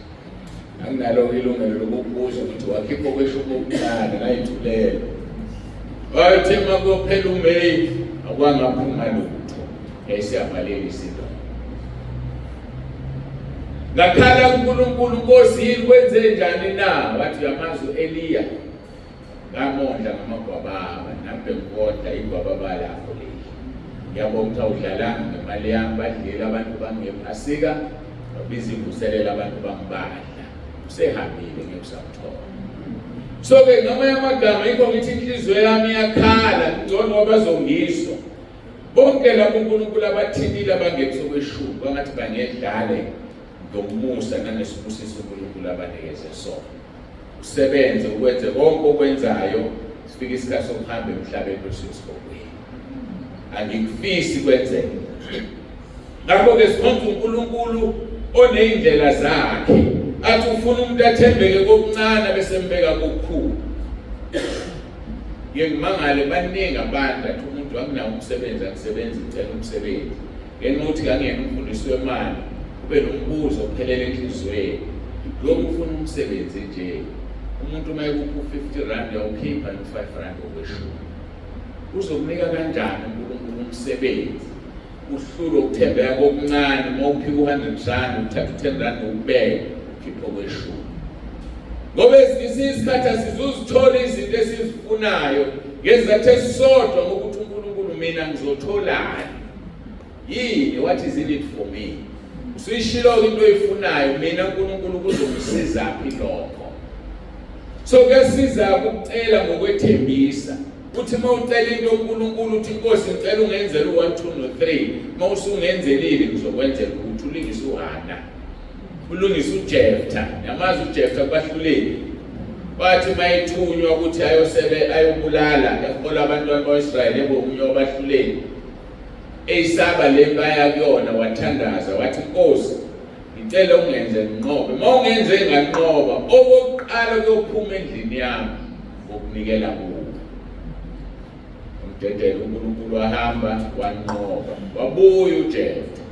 Speaker 1: Anginalo ilungelo lokubuza ukuthi wakhipha kweshumi okuncane ngayithulele. Wathi makuphela uMay akwangaphuma lutho yayisiyavaleli izinto. Ngakhala kuNkulunkulu Nkosi yini kwenze njani na? Wathi yamazwi Eliya ngamondla ngamagwababa nambe ngikodla igwababa lakho leli. Ngiyabonga ukuthi udlalanga ngemali yami badlela abantu bangephasika babiza imvuselela abantu bangibadla. Usehambile ngekusathola. So ke ngamanye amagama yikho ngithi inhliziyo yami iyakhala ngcono abazongiswa. Bonke labo uNkulunkulu abathindile abangekiso kweshumi bangathi bangedlale ngokumusa nanesibusiso uNkulunkulu abanikeze sona. Usebenze ukwenze konke okwenzayo sifike isikhathi sokuhamba emhlabeni kwesifokweni. Angikufisi kwenzeke. Ngakho ke sikhonza uNkulunkulu onezindlela zakhe. Athi ufuna umuntu athembeke kokuncane bese mbeka kokukhulu. Ngimangale baningi abantu athi umuntu akunawo umsebenzi akusebenza icela umsebenzi. Ngenxa ukuthi kangena umfundisi wemali ube nombuzo ophelele enhlizweni. Lo ufuna umsebenzi nje. Umuntu mayekupha 50 rand yawukhipha no5 rand okweshumi. Uzokunika kanjani uNkulunkulu umsebenzi? Uhlulu ukuthembeka kokuncane mawuphika 100 rand uthatha 10 rand ubeke ukhipha okweshumi. Ngoba isikhathi asizuzithola izinto esizifunayo ngezathu esisodwa ngokuthi uNkulunkulu mina ngizotholani. Yini what is in it for me? Usuyishilo into oyifunayo mina uNkulunkulu kuzomsiza phi lokho. So kuyasiza ukucela ngokwethembisa. Uthi mawucela into uNkulunkulu uthi Nkosi ngicela ungenzele u1 2 no 3 mawusungenzelile ngizokwenzela ukuthi ulungise uHana. Ulungise uJeftha. Yamazi uJeftha kubahluleli. Bathi mayithunywa ukuthi ayobulala ehola abantwana baIsrael ebonye wabahluleli. Eyisaba lemba yakuyona wathandaza wathi Nkosi ngicela ungenze nginqobe. Uma ungenze nganqoba, okokuqala kuyophuma endlini yami ngokunikela kuwe. Umdedela uNkulunkulu wahamba wanqoba. Wabuya uJeftha.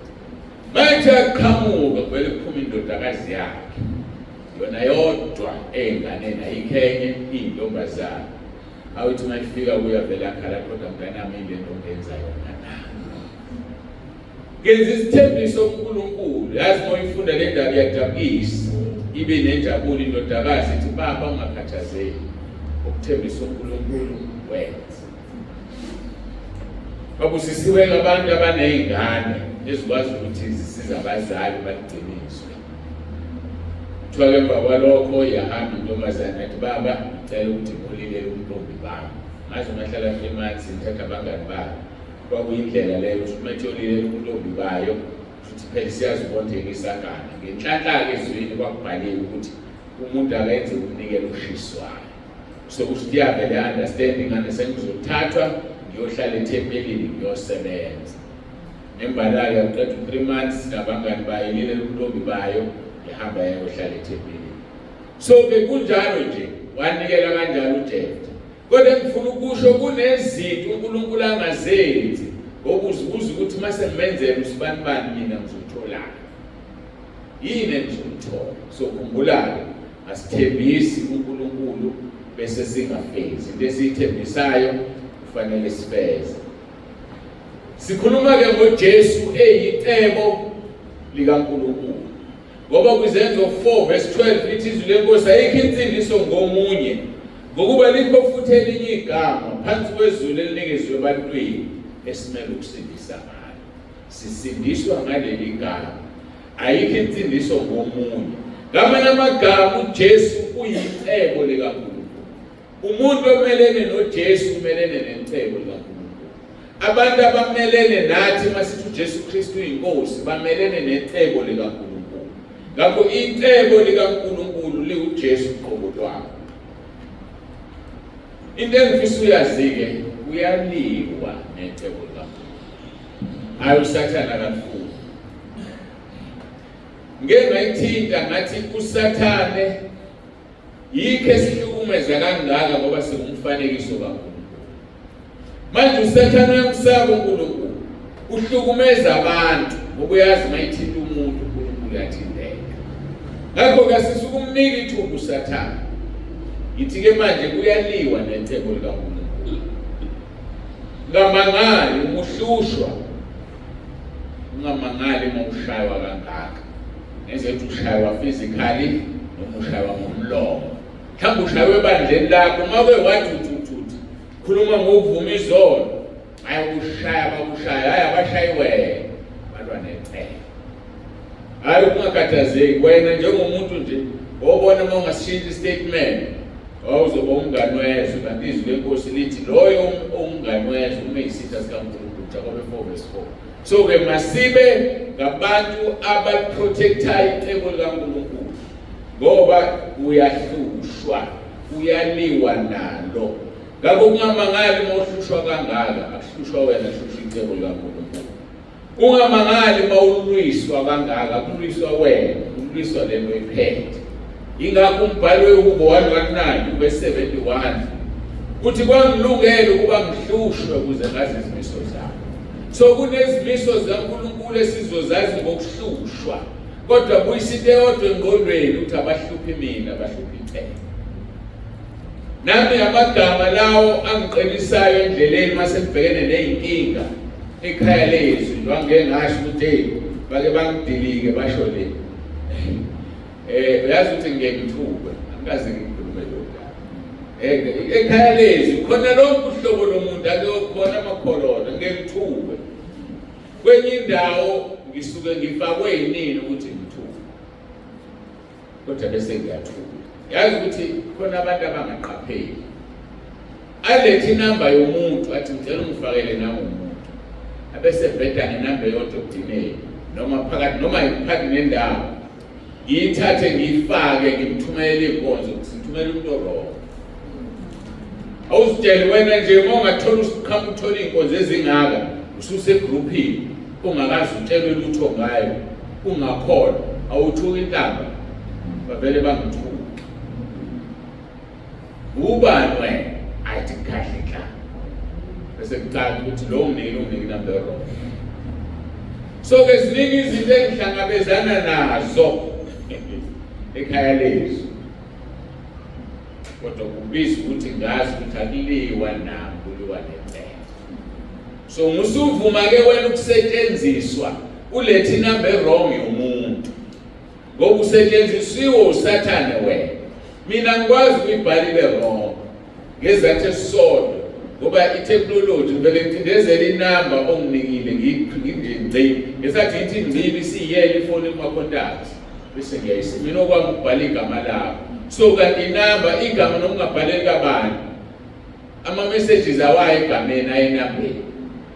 Speaker 1: Manje aqhamuka vele kuphuma indodakazi yakhe. Yona yodwa enganena ikhenye intombazana. Awuthi mayifika kuya vele akhala kodwa mntanami ile nto ngenza yona na. Ngenza isithembiso kuNkulunkulu. Yazi uma uyifunda le ndaba iyajabulisa. Ibe nenjabulo indodakazi ithi baba ungakhathazeki. Ukuthembisa uNkulunkulu wenza. Babusisiwe abantu abanezingane ezikwazi ukuthi zisiza abazali baliqiniswe. Kuthiwa emva kwalokho yahamba intombazane yathi baba ngicela ukuthi ngolilele umntombi bami. Ngaze ngahlala 3 months ngithatha abangani bami. Kwakuyindlela leyo ukuthi uma etholilele umntombi bayo futhi phela siyazi ukondeka isangana. Ngenhlanhla-ke ezwini kwakubhaliwe ukuthi umuntu akayenze ukunikela ushiswayo. So kusho iyavele understanding ane sengizothathwa ngiyohlala ethempelini ngiyosebenza. Nembala-ke uqeda 3 months nabangani bayo ilele umntombi bayo yahamba yayohlala ethempelini. So-ke kunjalo nje wanikela kanjalo uJeftha. Kodwa ngifuna ukusho kunezinto uNkulunkulu angazenzi ngokuzibuza ukuthi uma sengimenzela usibanibani mina ngizotholana. Yini engizothola? So khumbula-ke asithembisi uNkulunkulu bese singafezi. Into esiyithembisayo kufanele sifeze. Sikhuluma-ke ngoJesu eyicebo likaNkulunkulu. Ngoba kwizenzo 4 verse 12 lithi izwi lenkosi ayikho insindiso ngomunye. Ngokuba likho futhi elinye igama phansi kwezulu elinikezwe ebantwini esimele ukusindisa ngalo. Sisindiswa ngaleli gama. Ayikho insindiso ngomunye. Ngamanye amagama uJesu uyicebo likaNkulunkulu. Umuntu omelene noJesu umelene necebo likaNkulunkulu. Abantu abamelene nathi masithi uJesu Kristu uyinkosi bamelene necebo likaNkulunkulu. Ngakho icebo likaNkulunkulu liuJesu qobo lwakho. Into engifisa uyazi-ke uyaliwa necebo likaNkulunkulu. Hayi usathana kakhulu. Ngeke ngayithinta ngathi usathane yikho esihlukumeza kangaka ngoba singumfanekiso kaNkulunkulu. Manje usathane uyamsaba uNkulunkulu. Uhlukumeza abantu ngoba uyazi mayithinta umuntu uNkulunkulu uyathinteka. Ngakho kasisukumnika ithuba usathane. Yithi-ke manje kuyaliwa necebo likaNkulunkulu. Ungamangali umuhlushwa. Ungamangali uma ushaywa kangaka. Nezethu ushaywa physically noma ushaywa ngomlomo. Mhlawumbe ushaywe ebandleni lakho ngabe wathi uthuthi. Khuluma ngokuvuma izono. Hayi ukushaya bakushaya, hayi abashayiwe. Balwa necebo. Hayi ungakhathazeki wena njengomuntu nje obona uma ungasishintsha istatement. Awuzoba umngani wezwe kanti izwi lenkosi lithi loyo umngani wezwe umeyisitha sikaNkulunkulu Jakobe 4 verse 4. So-ke masibe ngabantu abaprotectayo icebo likaNkulunkulu ngoba uyahlushwa, uyaliwa nalo. Ngakho ungamangali uma uhlushwa kangaka, akuhlushwa wena, hlushwa icebo likaNkulunkulu. Ungamangali uma ulwiswa kangaka, akulwiswa wena, ulwiswa lento iphethe. Ingakho umbhalo weHubo 1:9 verse 71 uthi kwangilungele ukuba ngihlushwe ukuze ngazi izimiso zami. So kunezimiso zikaNkulunkulu esizozazi ngokuhlushwa. Kodwa buyisite yodwa engqondweni ukuthi abahluphi mina abahluphi icebo. Nami amagama lawo angiqinisayo endleleni mase ngibhekene nezinkinga ekhaya lezwi lwangeke ngasho ukuthi bake bangidilike basho le. Uyazi ukuthi ngiyengithuba angikaze ngikhulume lokho. Ekhaya lezwi khona lonke uhlobo lomuntu ake khona amakholona ngiyengithuba. Kwenye indawo ngisuke ngifakwe yinini ukuthi ngithuba. Kodwa bese ngiyathuba. Yazi ukuthi khona abantu abangaqapheli. Alethi inamba yomuntu athi ngicela ungifakele nawe umuntu. Abese bheda ngenamba yodwa okudineni noma phakathi noma iphakathi nendawo. Ngiyithathe ngiyifake ngimthumele inkonzo ngithumele umuntu oro. Awuzitshela wena nje uma ungathola usikhamba uthola inkonzo ezingaka ususe groupini ungakazi utshelwe lutho ngayo ungakholwa awuthuka intaba bavele bangithuka ubani wena athi kahle kla bese kucala ukuthi lo unginike number wrong. So ke ziningi izinto engihlangabezana nazo ekhaya lethu kodwa kubizwa ukuthi ngazi ukuthi akuliwa nami kuliwa nempela. So musuvuma ke wena ukusetshenziswa ulethi number wrong yomuntu ngoba usetshenzisiwe usathane wena. Mina ngikwazi ukuyibhala ibe wrong ngezathu esisodwa ngoba itechnology vele ngithindezela inamba onginikile nginje ngesathi ithi ngibili siyele ifoni kuma contacts bese ngiyayisi mina okwami ukubhala igama lakho. So kanti inamba igama noma ungabhaleli kabani ama messages awaye egameni ayinambeni.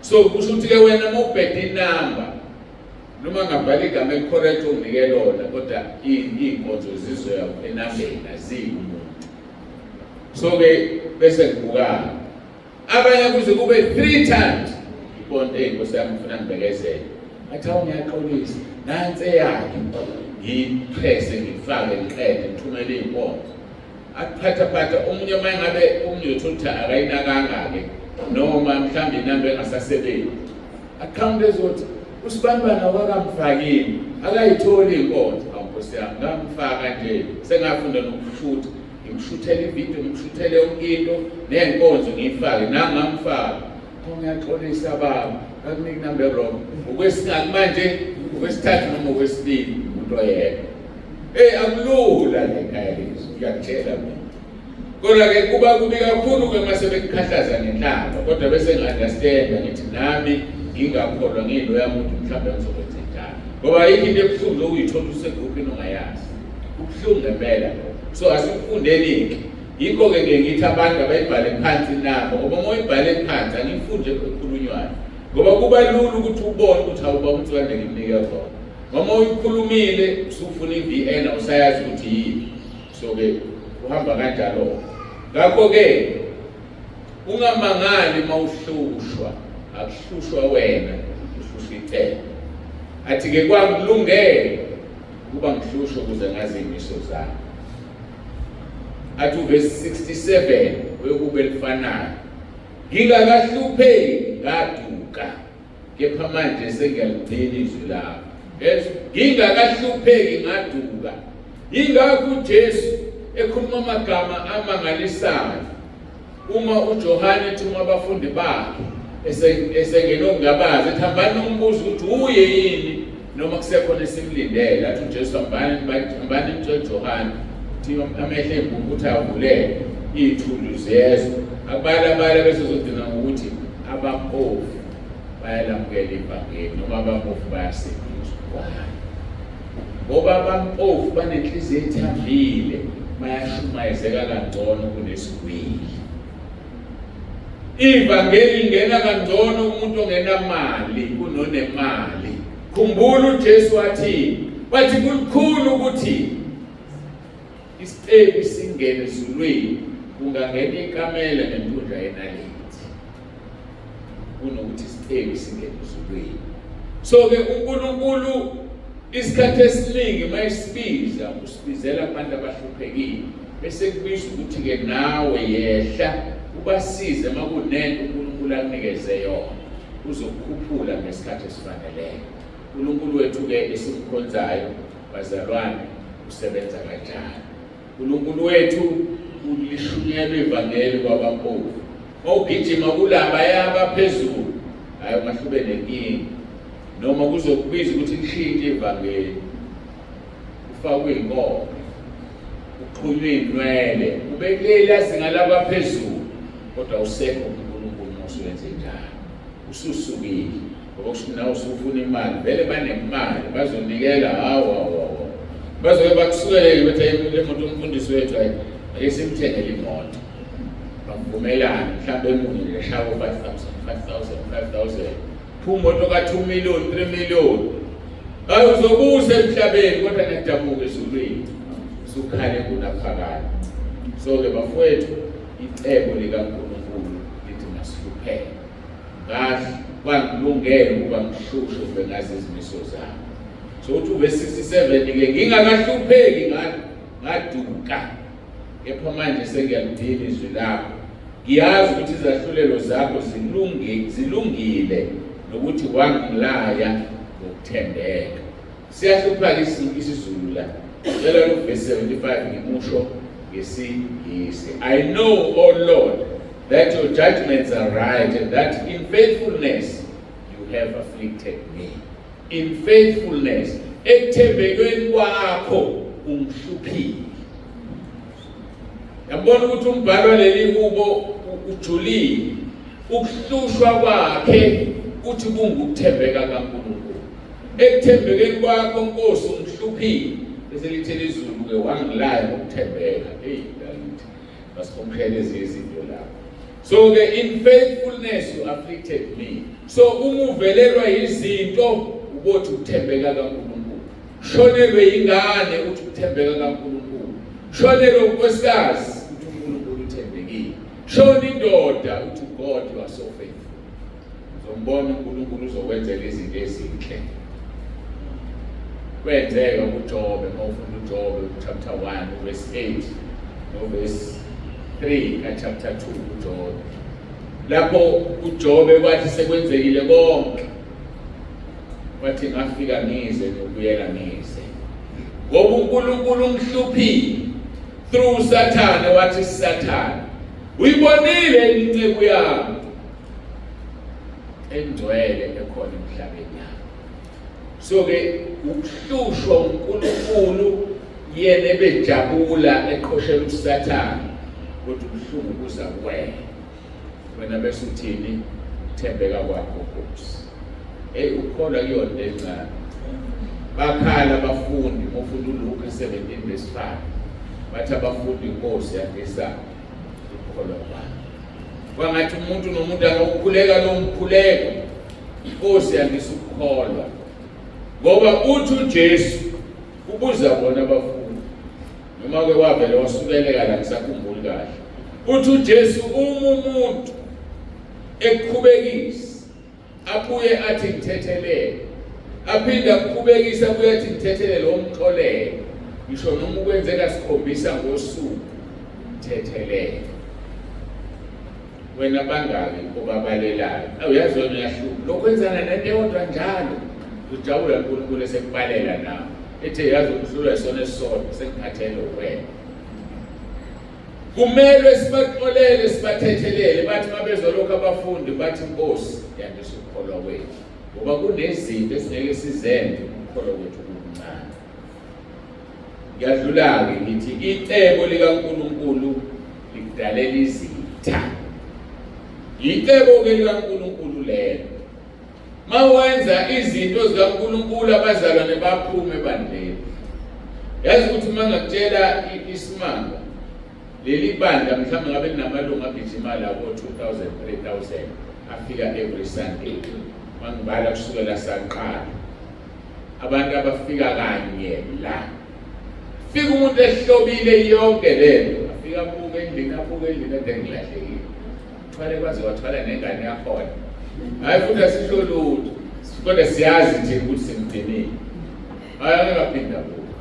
Speaker 1: So kusho ukuthi ke wena mawubhede inamba noma ngabhala igama elicorrect onginike lona kodwa inkonzo zizoya enambeni azikumuntu. So ke bese ngibuka abanye kuze kube 3 times iponte inkosi yami ufuna ngibekezele athi awuyaxolisa nansi yakhe ngipresse ngifake ngiqede ngithumele inkonzo akuphatha omunye maye ngabe omunye uthotha akayinakanga ke noma mhlambe inamba engasasebenzi account ezothi usibambana wakamfakini akayitholi inkonzo nkosi yami ngamfaka nje sengafunda nokushutha ngimshuthele ivideo ngimshuthele yonke into nenkonzo ngiyifake nangamfaka ngiyaxolisa baba akunika number wrong okwesingaki manje okwesithathu noma okwesibili umuntu oyedwa akulula lekhaya lezi ngiyakutshela mina kodwa ke kuba kubi kakhulu ke mase bekukhahlaza ngenhlamba kodwa bese ngi-understanda ngithi nami ngingakholwa ngilo yamuntu mhlawumbe ngizokwenza njalo ngoba yikho into ebuhlungu lokuyithola usegrupini ongayazi ubuhlungu ngempela. So asikufundeni yikho ke ngithi abantu abayibhale phansi nabo ngoba moyibhale phansi angifunde ekhulunywayo ngoba kuba lula ukuthi ubone ukuthi awuba umuntu kade ngimnike khona noma uyikhulumile usufuna iVN usayazi ukuthi yini. So ke uhamba kanjalo. Ngakho ke ungamangali mawuhlushwa akuhlushwa wena uhlushwa ithemba athi ke kwangilungele kuba ngihlushwa ukuze ngazi imiso zami. Athi verse 67 wekube lifanayo ngingakahlupheki ngaduka kepha manje sengiyaligcina izwi lakho. Yes, ngingakahlupheki ngaduka. Yingakho uJesu ekhuluma amagama amangalisayo uma uJohane ethi abafundi bakhe esengenongabazi ethambani nombuzo ukuthi uye yini noma kusekhona esimlindele. Athi uJesu hambani uJohane amehlo embumbutha avulele iy'thuluzi yezo akubala bese uzodinga ngokuthi abampofu bayalamukela ivangeli noma abampofu bayasindiswa ngoba abampofu banenhliziyo ethambile bayashumayezeka kangcono kunesigwili. Ivangeli lingena kangcono kumuntu ongenamali kunonemali. Khumbula uJesu wathi kulukhulu ukuthi isitebi singene ezulwini kungangena ikamela nentundla yenalithi kunokuthi isitebi singene ezulwini. So ke uNkulunkulu isikhathi esiningi mayisibiza usibizela abantu abahluphekile bese kubizwa ukuthi ke nawe yehla ubasize makunento uNkulunkulu akunikeze yona uzokukhuphula ngesikhathi esifaneleyo. uNkulunkulu wethu ke esimkhonzayo bazalwane usebenza kanjani. uNkulunkulu wethu ulishunyelwe ivangeli kwabampofu. Mawugijima kulaba yabaphezulu hayi ungahlube nenkingi noma kuzokubiza ukuthi lishintshe ivangeli ufakwe inkomo uxhunywe inwele ubekelela izinga labaphezulu kodwa usekho uNkulunkulu mawusebenze njalo ususukile ngoba kusho usufuna imali vele banemali bazonikela hawo bazobe bakusukele bethe le moto umfundisi wethu ayisimthengele imoto bavumelana mhlawumbe emunye leshawo 5,000 phuma imoto ka2 million 3 million hayi uzobusa emhlabeni kodwa ngidabuka ezulwini usukhale kunaphakade. So ke bafowethu icebo likaNkulunkulu lithi masihlupheke kahle kwangilungele ukuba ngihlushwe bengazi izimiso zami. So uthi verse 67 ke ngingakahlupheki ngaduka kepha manje sengiyalidila izwi lakho ngiyazi ukuthi izahlulelo zakho zilungile nokuthi wangilaya ngokuthembeka. Siyahlupha isiZulu la. Cela lo verse 75 ngimusho ngesingisi. I know, O Lord, that your judgments are right and that in faithfulness you have afflicted me. In faithfulness, ekuthembekweni kwakho ungihluphile. Yabona ukuthi umbhalo waleli kubo ujulile ukuhlushwa kwakhe uthi kungukuthembeka kaNkulunkulu. Ekuthembekeni kwakho Nkosi ungihluphile bese lithele izulu ke wangilaya ngokuthembeka. Dalithi basikhomkhele izinto lapho. So ke in faithfulness you afflicted me. So umuvelelwa izinto ubothi ukuthembeka kaNkulunkulu. Shonelwe ingane uthi ukuthembeka kaNkulunkulu. Shonelwe unkosikazi uthi uNkulunkulu uthembekile. Shona indoda uthi God you are so faithful. Uzombona uNkulunkulu uzokwenzela izinto ezinhle. Kwenzeka kuJobe mawufunda uJobe chapter 1 verse 8 no verse 3 ka chapter 2 uJobe. Lapho uJobe kwathi sekwenzekile konke. Wathi ngafika ngize nokuyela ngize. Ngoba uNkulunkulu ungihluphile through Satan wathi Satan. Uyibonile inceku yami engcwele ekhona emhlabeni yami. So ke ukuhlushwa uNkulunkulu yena ebejabula eqhoshela uSathane kodwa ubuhlungu kuza kuwena. Wena bese uthini uthembeka kwakho Nkosi. Ukholwa kuyona encane. Bakhala abafundi mofunda uLuka 17 verse 5. Bathi abafundi Nkosi yandisa ukholwa kwabo. Kwangathi umuntu nomuntu angakukhuleka lo mkhuleko. Nkosi yandisa ukukholwa. Ngoba uthi uJesu ubuza bona abafundi. Noma ke wavela wasukeleka la ngisakhumbula kahle. Uthi uJesu umuntu eqhubekisa abuye athi ngithethelele. Aphinda ukuqhubekisa abuye athi ngithethelele omxolele. Ngisho noma ukwenzeka sikhombisa ngosuku thethelele. Wena bangaki obabalelayo. Awuyazi wena uyahluka. Lokwenzana nento eyodwa njalo. Ujawula uNkulunkulu esekubalela nawe. Ethe yazi ukuhlulwa isona esisodwa sekuphathele wena. Kumele sibaxolele sibathethelele bathi mabezolokhu abafundi bathi Nkosi yandisa ukukholwa kwethu. Ngoba kunezinto esingeke sizenze ukukholwa kwethu kuncane. Ngiyadlula ke ngithi icebo likaNkulunkulu likudalela izitha. Icebo ke likaNkulunkulu lelo. Mawenza izinto zikaNkulunkulu abazalwane baphume bandleni. Yazi ukuthi mangakutshela isimanga leli banda mhlawumbe ngabe linamalungu agijima lapho 2000 3000 afika every Sunday. Mangibala kusukela saqala. Abantu abafika kanye la. Fika umuntu ehlobile yonke lento. Afika abuke endlini ade ngilahlekile. Thwale kwaze wathwala nengane yakhona. Hayi futhi asihlolutho. Kodwa siyazi nje ukuthi simgcinile. Hayi ngaphinda buka.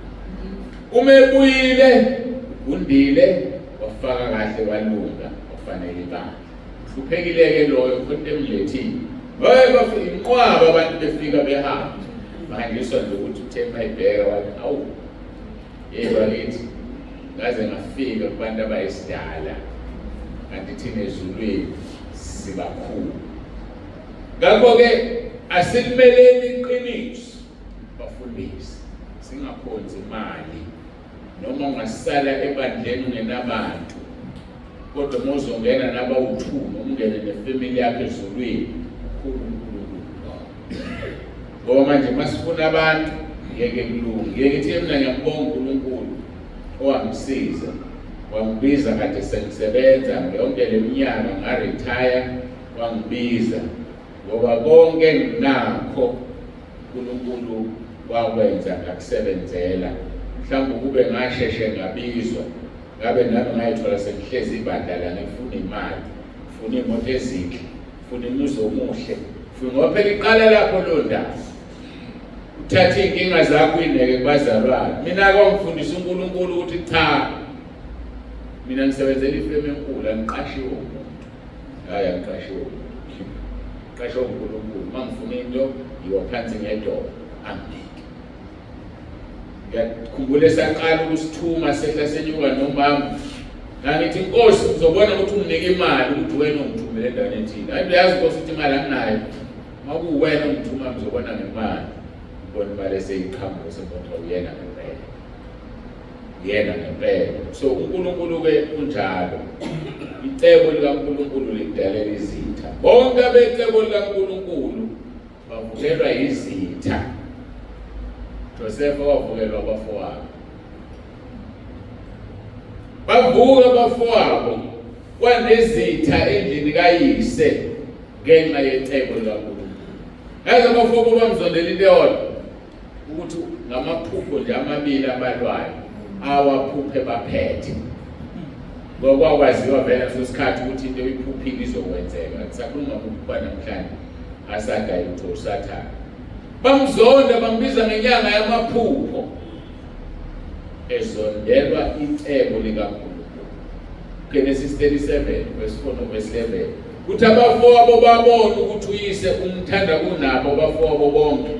Speaker 1: Uma ebuyile, undile, wafaka kahle walunga, wafanele ibandla. Hluphekile ke loyo konke emlethini. Hayi bafika inqwaba abantu befika behamba. Bahanjiswa nje ukuthi uThemba ibheka wathi awu. Bakithi ngaze ngafika kubantu abayisidala. Kanti thina ezulwini sibakhulu. Ngakho ke asilimeleni iqiniso bafundisi. Singaphonzi imali noma ungasala ebandleni ungenabantu. Kodwa mozongena nabawu2 nomngene nefamily yakhe ezulwini uNkulunkulu. Ngoba manje masifuna abantu ngeke kulunge. Ngeke thiye mina ngiyambonga uNkulunkulu owangisiza. Wangibiza kade sengisebenza yonke leminyaka ngaretire wangibiza. Ngoba konke nginakho uNkulunkulu wakwenza ngakusebenzela. Mhlawumbe kube ngasheshe ngabizwa. Ngabe nami ngayithola sengihlezi ibandla la ngifuna imali, ngifuna imoto ezinhle, ngifuna umuzi omuhle. Ngoba phela iqala lapho lo ndaba. uthatha inkinga zakho uyineke kubazalwane. Mina akangifundisa uNkulunkulu ukuthi cha, mina ngisebenzela ifeme enkulu, angiqashiwe umuntu. Hayi, angiqashiwe umuntu. Qashiwe uNkulunkulu. Mangifuna into ngiyophansi ngedolo, angeke. Ngiyakhumbula esaqala ukusithuma sehla senyuka nomama. Ngithi Nkosi uzobona ukuthi unginike imali ukuthi wena ungithumele endaweni ethile. Hayi uyazi Nkosi ukuthi imali anginayo. Makuwena ungithuma ngizobona ngemali. Ngibona imali eseyiqhamuka sembona uyena ngempela. Yena ngempela. So uNkulunkulu ke unjalo. Icebo likaNkulunkulu lidalela izitha. Bonke abecebo likaNkulunkulu bavukelwa izitha. Joseph wavukelwa abafowabo. Bavuka abafowabo kwanezitha endlini kayise ngenxa yecebo likaNkulunkulu. Yazi abafowabo bamzondela into eyodwa ukuthi ngamaphupho nje amabili abalwayo awaphuphe baphethe. Ngokwakwaziwa vele sosikhathi ukuthi into oyiphuphile izokwenzeka. Akusakhuluma ngokuba namhlanje asadayi utho usathana. Bamzonda bambiza ngenyanga yamaphupho. Ezondelwa icebo likaNkulunkulu. Genesis 37 verse 4 no verse 11. Kuthi abafowabo babona ukuthi uyise umthanda kunabo abafowabo bonke.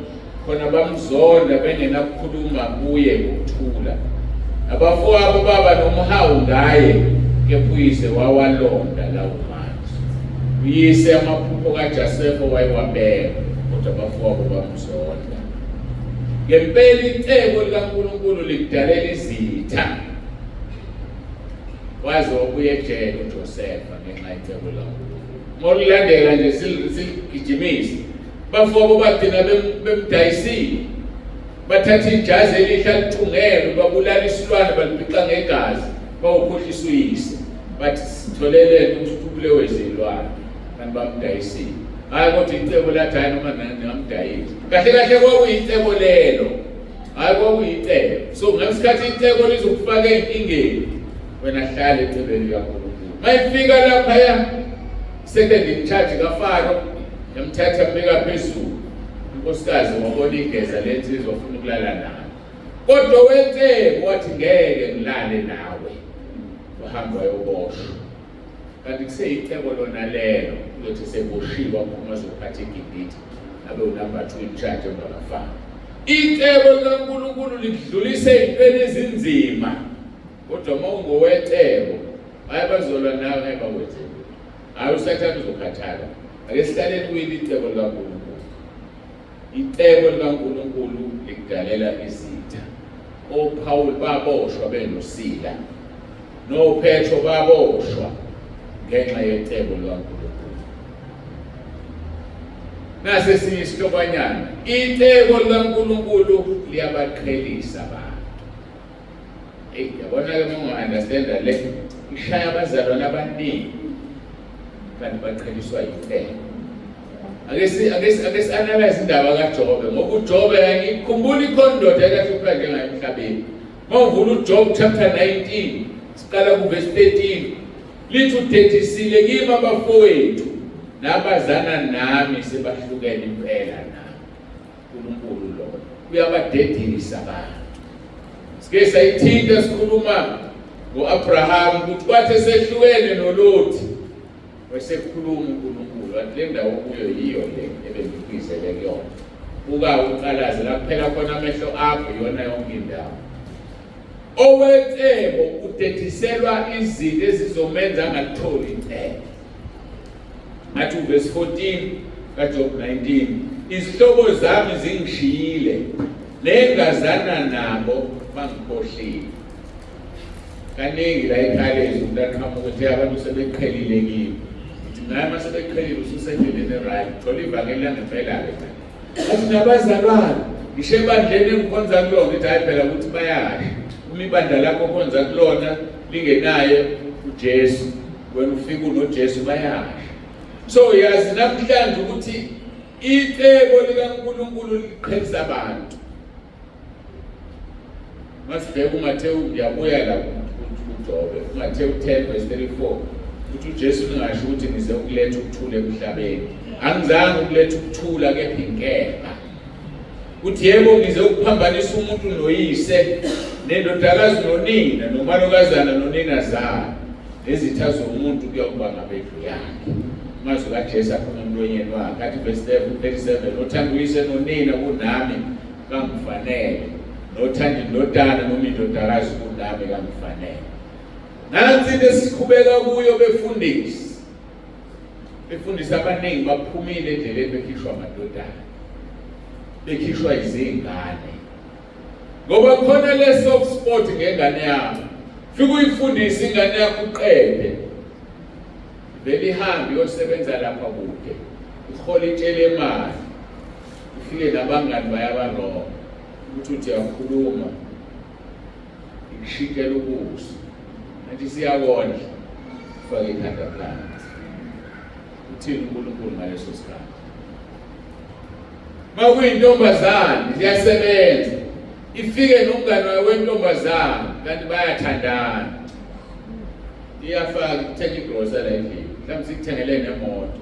Speaker 1: Khona bamzonda bengenakukhuluma kuye ngokuthula. Abafowabo baba nomhawu ngaye kepha uyise wawalonda lawo manzi. Uyise amaphupho kaJoseph wayewabeka kodwa abafowabo bamzonda. Ngempela icebo likaNkulunkulu lidalela izitha. Waze wabuye ejele uJoseph ngenxa yecebo likaNkulunkulu. Molulandela nje siligijimisa. Bafowabo bagcina bemdayisile. Bathatha ijazi elihle lithungele babulala isilwane balibhixa ngegazi bawukhohlisa uyise. Bathi sitholele ukuthi ubulewe izilwane kanti bamdayisile. Hayi kodwa icebo lathi hayi noma ngingamdayisa. Kahle kahle kwakuyicebo lelo. Hayi kwakuyicebo. So ngesikhathi icebo lizokufaka enkingeni wena hlala ecebeni likaNkulunkulu. Mayifika lapha ya second in charge kaFaro yamthatha mbeka phezulu. Unkosikazi wabona igeza lenzi izofuna ukulala naye. Kodwa wecebo wathi ngeke ngilale nawe. Wahamba wayoboshwa. Kanti kuseyicebo lona lelo ukuthi seboshiwa uma zophatha iGibhithe abe unumber 2 in charge embaFaro. Icebo likaNkulunkulu lidlulise ezintweni ezinzima. Kodwa mawungowecebo hayi bazolwa nawe ngabawenzeni. Hayi usathana uzokhathala. Ake sihlaleni kuyini icebo likaNkulunkulu. Icebo likaNkulunkulu lidalela izitha. OPaul baboshwa benoSila. NoPetro baboshwa ngenxa yecebo likaNkulunkulu. Nase siyihlobanyana. Icebo likaNkulunkulu liyabaqhelisa abantu. Yabona ke unga-understanda le ishaya abazalwane abaningi kanti baqheliswa yicebo. Ake si-analyze indaba kaJobe ngoba uJobe ngikhumbula ikhondoda ekahlupha njengayo emhlabeni. Mawuvula uJob chapter 19 siqala ku verse 13 lithi udedisile kimi abafowethu nabazana nami sebahlukene impela nami. uNkulunkulu lo uyabadedisa abantu. Sike sayithinta sikhuluma ngoAbraham ukuthi kwathi sehlukene noLothi wasekhuluma uNkulunkulu wathi le ndawo kuyo yiyo le ebengikuyizele kuyona. Uka uqalaze la kuphela khona amehlo akho yona yonke indawo. Owecebo udediselwa izinto ezizomenza angatholi icebo. Athi verse 14 kaJob 19 izihlobo zami zingishiyile nengazana nabo bangikhohlile. Kaningi la ekhaya izindaqhamuka ukuthi abantu sebeqhelile kimi. Naye mase beqhelile ususendleleni right. Thola ivangeli langempela ke. Athi nabazalwane ngisho ebandleni engikhonza kulona ngithi hayi phela ukuthi bayasho. Imibandla lakho khonza kulona lingenaye uJesu. Wena ufika unoJesu bayasho. So yazi namhlanje ukuthi icebo likaNkulunkulu liqhelisa abantu. Masibheka uMathewu ngiyabuya la kuJobe. uMathewu 10 verse 34. Uthi uJesu lingasho ukuthi ngize ukuletha ukuthula emhlabeni. Angizange ukuletha ukuthula kepha inkemba. uthi yebo ngize ukuphambanisa umuntu noyise nendodakazi nonina nomalokazana noninazana nezitha zomuntu kuyokuba ngabendlu yakhe. Amazwi kaJesu aphuma emlonyeni wakhe athi verse 37 nothanda uyise nonina kunami kangifanele nothanda indodana noma indodakazi kunami kangifanele. Nansi into esiqhubeka kuyo befundisa abaningi baphumile endleleni bekhishwa amadodana bekhishwa izingane ngoba khona le soft spot ngengane yakho fika uyifundise ingane yakho uqede vele ihambe yosebenza lapha kude ihola itshele imali ufike nabangani bayabaronga ukuthi uthi yakhuluma ikushikela ubuso nathi siyabona ufake ikhanda phansi uthini uNkulunkulu ngaleso sikhathi. Makuyintombazane iyasebenza ifike nomngane wayo wentombazane kanti bayathandana iyafaka ithenga igrocery endlini mhlawumbe sikuthengele nemoto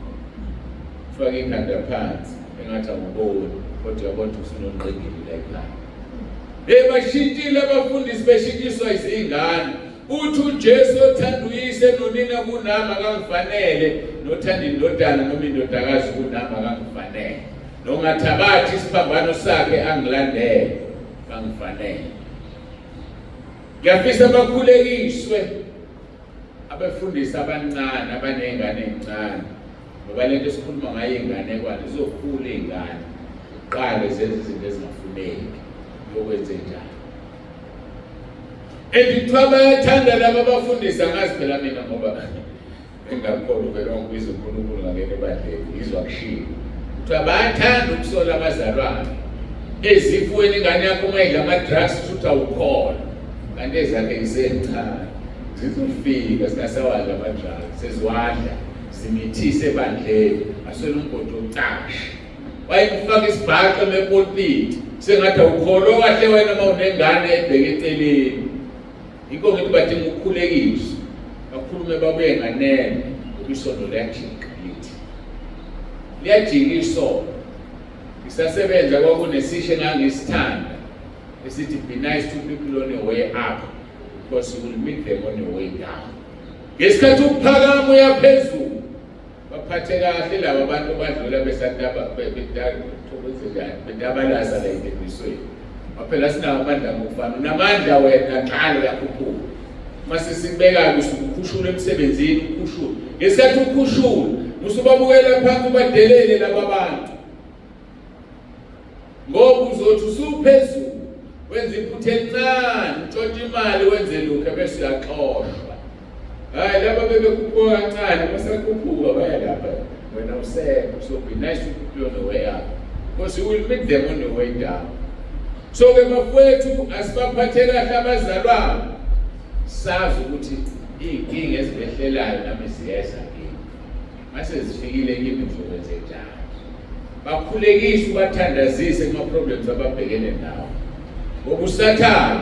Speaker 1: ufake ikhanda phansi engathi awuboni kodwa uyabona ukuthi usunonqekile la ekhaya. Bashintile abafundisi beshintshiswa izingane uthi uJesu othanda uyise nonina kunami akangifanele nothanda indodana noma indodakazi kunami akangifanele nongathabathi isiphambano sakhe angilandele kangifanele. Ngiyafisa abakhulekiswe abafundisi abancane abanezingane ezincane ngoba lento esikhuluma ngayo ingane kwani izokhula izingane uqale zenze izinto ezingafuneki yokwenza njalo. Kuthiwa bayathanda laba abafundisa ngazi phela mina ngoba engakholwa uvela ngikwiza uNkulunkulu ngakene ebandleni ngizwa kushiwo. Kuthiwa bayathanda ukusola abazalwane ezifweni ingane yakho uma idla ama-drugs futhi awukholwa kanti ezakhe zisencane zizofika singasawadla ama-drugs seziwadla zimithise ebandleni aswele umgodi ocasha wayekufaka isibhaqa lepulpiti sengathi awukholwa kahle wena uma unengane ebheke eceleni. Yikho ngithi badinga ukukhulekiswa bakhulume babuye nganene ngoba isondo liyajika lithi liyajika isondo. Isasebenza kwakunesisho engangisithanda esithi be nice to people on your way up because you will meet them on your way down. Ngesikhathi ukuphakama uya phezulu baphathe kahle laba abantu badlula besataba bedabalaza la intebisweni. Phela sinawo amandla ngokufana namandla wena qala uyakhuphuka mase sibeka ukukhushula emsebenzini ukukhushula ngesikhathi ukukhushula usubabukela phansi ubadelele laba bantu ngoba uzothi usuphezulu wenza iphutha elincane utshontsha imali wenze lokho bese uyaxoshwa. Hayi laba bebekhuphuka kancane basakhuphuka baya lapha wena usekho. So be nice to people on the way up because you will meet them on the way down. So ke bafowethu asibaphathe kahle abazalwane sazi ukuthi inkinga ezibehlelayo nami ziyeza kimi mase zifikile kimi ngizokwenza njani. Bakhulekise bathandazise kuma problems ababhekene nawo ngoba usathana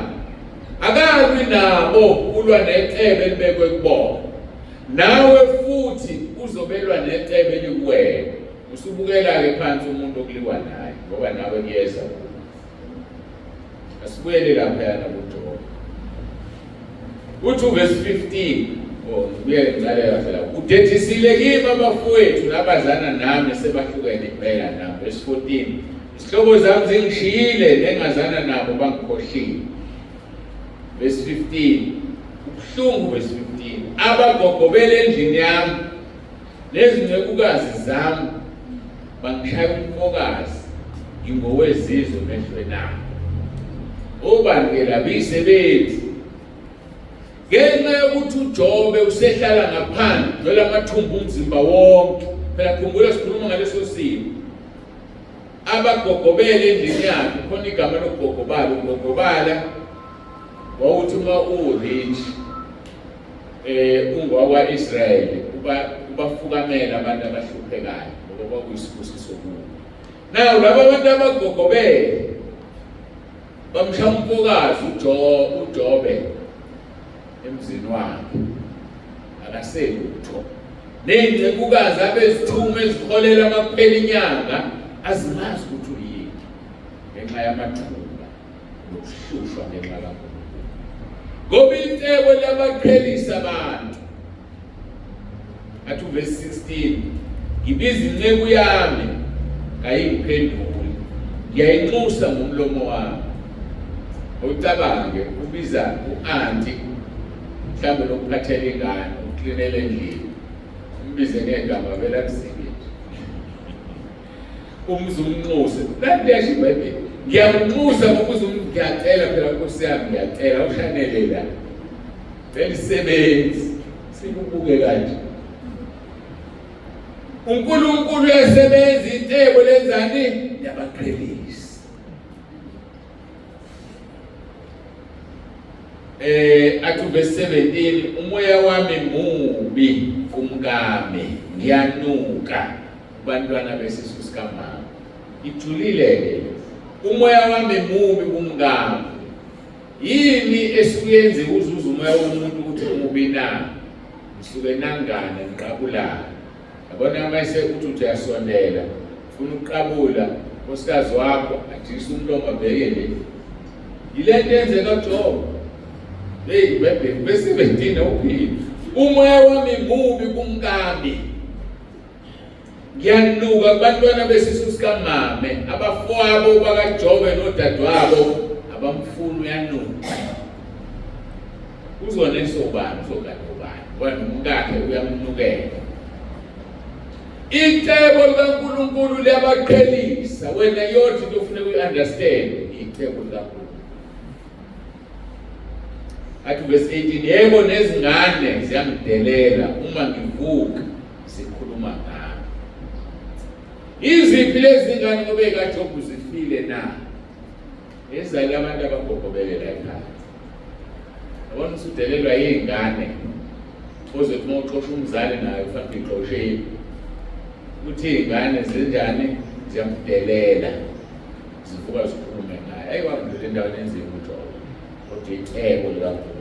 Speaker 1: akabi nabo ulwa necebe elibekwe kubona nawe futhi uzobelwa necebe elikuwena usubukela ke phansi umuntu okuliwa naye ngoba nawe kuyeza. Asibuyele lapha yana kuJobe. Uthi verse 15 ngibuyele ngicale kahle la. Udethisile kimi abafowethu nabazana nami sebahlukene impela nami. Verse 14 isihlobo zami zingishiyile nengazana nabo bangikhohlile. Verse 15 ubuhlungu. Verse 15 abagogobele endlini yami nezincekukazi zami bangishaya umfokazi ngingowezizwe emehlweni nami. Obani labise bethu ngenxa yokuthi uJobe usehlala ngaphandle vele amathumbu umzimba wonke phela khumbula sikhuluma ngaleso simo abagogobele endlini yakhe khona igama lokugogobala ukugogobala wawuthi uma urich ungwakwa Israyeli ubafukamela abantu abahluphekayo ngoba kwakuyisibusiso kubo. Naw laba abantu abagogobele bamshaya umfokazi uJobe emzini wakhe akaselutho nengcekukazi abezithume ezikholela amakuphela inyanga azimazi ukuthi uyini ngenxa yamathuba nokuhlushwa ngenxa kaNkulunkulu. Ngoba icebo liyabaqhelisa abantu. Athi verse 16, ngibiza inceku yami kayingiphenduli, ngiyayinxusa ngomlomo wami. Ucabange ubiza u-anti mhlawumbe lokuphathela ingane, ukuklinela endlini, umbize ngegama vela kusikile. Umzumnxuse, kanti liyasho iBhayibheli, ngiyamnxusa ngokuze ngiyacela phela Nkosi yami, ngiyacela ushanele la. Belisebenzi sikubuke kanje. uNkulunkulu uyasebenza, icebo lenzani? Yabaqhelisa. Athi verse 17, umoya wami mubi kumkami, ngiyanuka kubantwana besisu sikamama. Ijulile umoya wami mubi kumkami. Yini esuyenze uzuza umoya womuntu ukuthi umubi na? Usuke nangane niqabulana. Yabona mase uthi uyasondela, ufuna ukuqabula nkosikazi wakho, ajisa umlomo abhekele. Yilento yenzeka kuJobe. Hey, verse 17 uphile. Umoya wami mubi kumkami. Ngiyanuka kubantwana besisu sikamame, abafowabo bakaJobe nodadewabo abamfuna uyanuka. Uzone sobani uzokade ubani, wena umkakhe uyamnukela. Icebo likaNkulunkulu liyabaqhelisa. Wena yothi into ufuna uyi-understand icebo likaNkulunkulu. Athi verse 18, yebo nezingane ziyangidelela uma ngivuka sikhuluma ngami. Iziphi lezi ngane ngoba ekaJobe zifile na? Ezali abantu abagogobelela ekhaya. Yabona usudelelwa yingane. Uze uma uxosha umzali naye ufanele uxoshe. Uthi ingane zenjani ziyamdelela. Zivuka zikhulume naye. Ayikwandile endaweni enzima uJobe. Kodwa icebo likaNkulunkulu.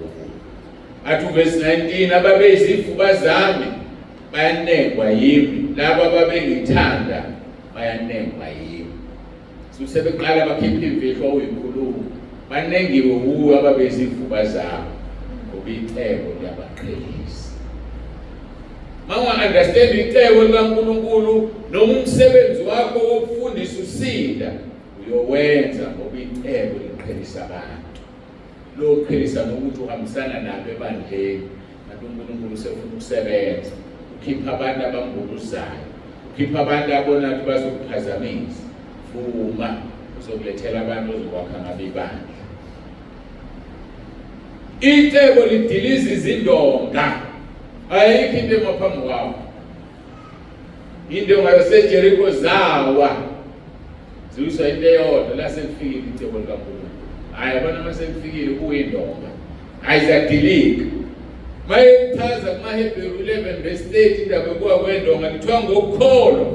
Speaker 1: Athi verse 19, ababeyizifuba zami bayanengwa yimi, laba ababengithanda bayanengwa yimi. Sebeqala bakhipha imfihlo oyikhuluma, banengiwe kuwo ababeyizifuba zami, ngoba icebo liyabaqhelisa. Understand icebo likaNkulunkulu noma umsebenzi wakho wokufundisa usinda uyowenza ngoba icebo liqhelisa abantu. Lo qhelisa nokuthi uhambisana nabo ebandleni, kanti uNkulunkulu usefuna ukusebenza, ukhipha abantu abanguluzayo, ukhipha abantu abona ukuthi bazokuphazamisa. Vuma uzokulethela abantu ozokwakha ngabo ibandla. Icebo lidiliza izindonga. Ayikho into emaphambi kwawo. Indonga yaseJeriko zawa. Ziwiswa into eyodwa la sekufikile icebo likaNkulunkulu. Hayi abana mase kufikile kuyindonga. Ayizadilika. Mayechaza kumaHebheru 11 verse 8 indaba yokuwa kwendonga lithiwa ngokukholwa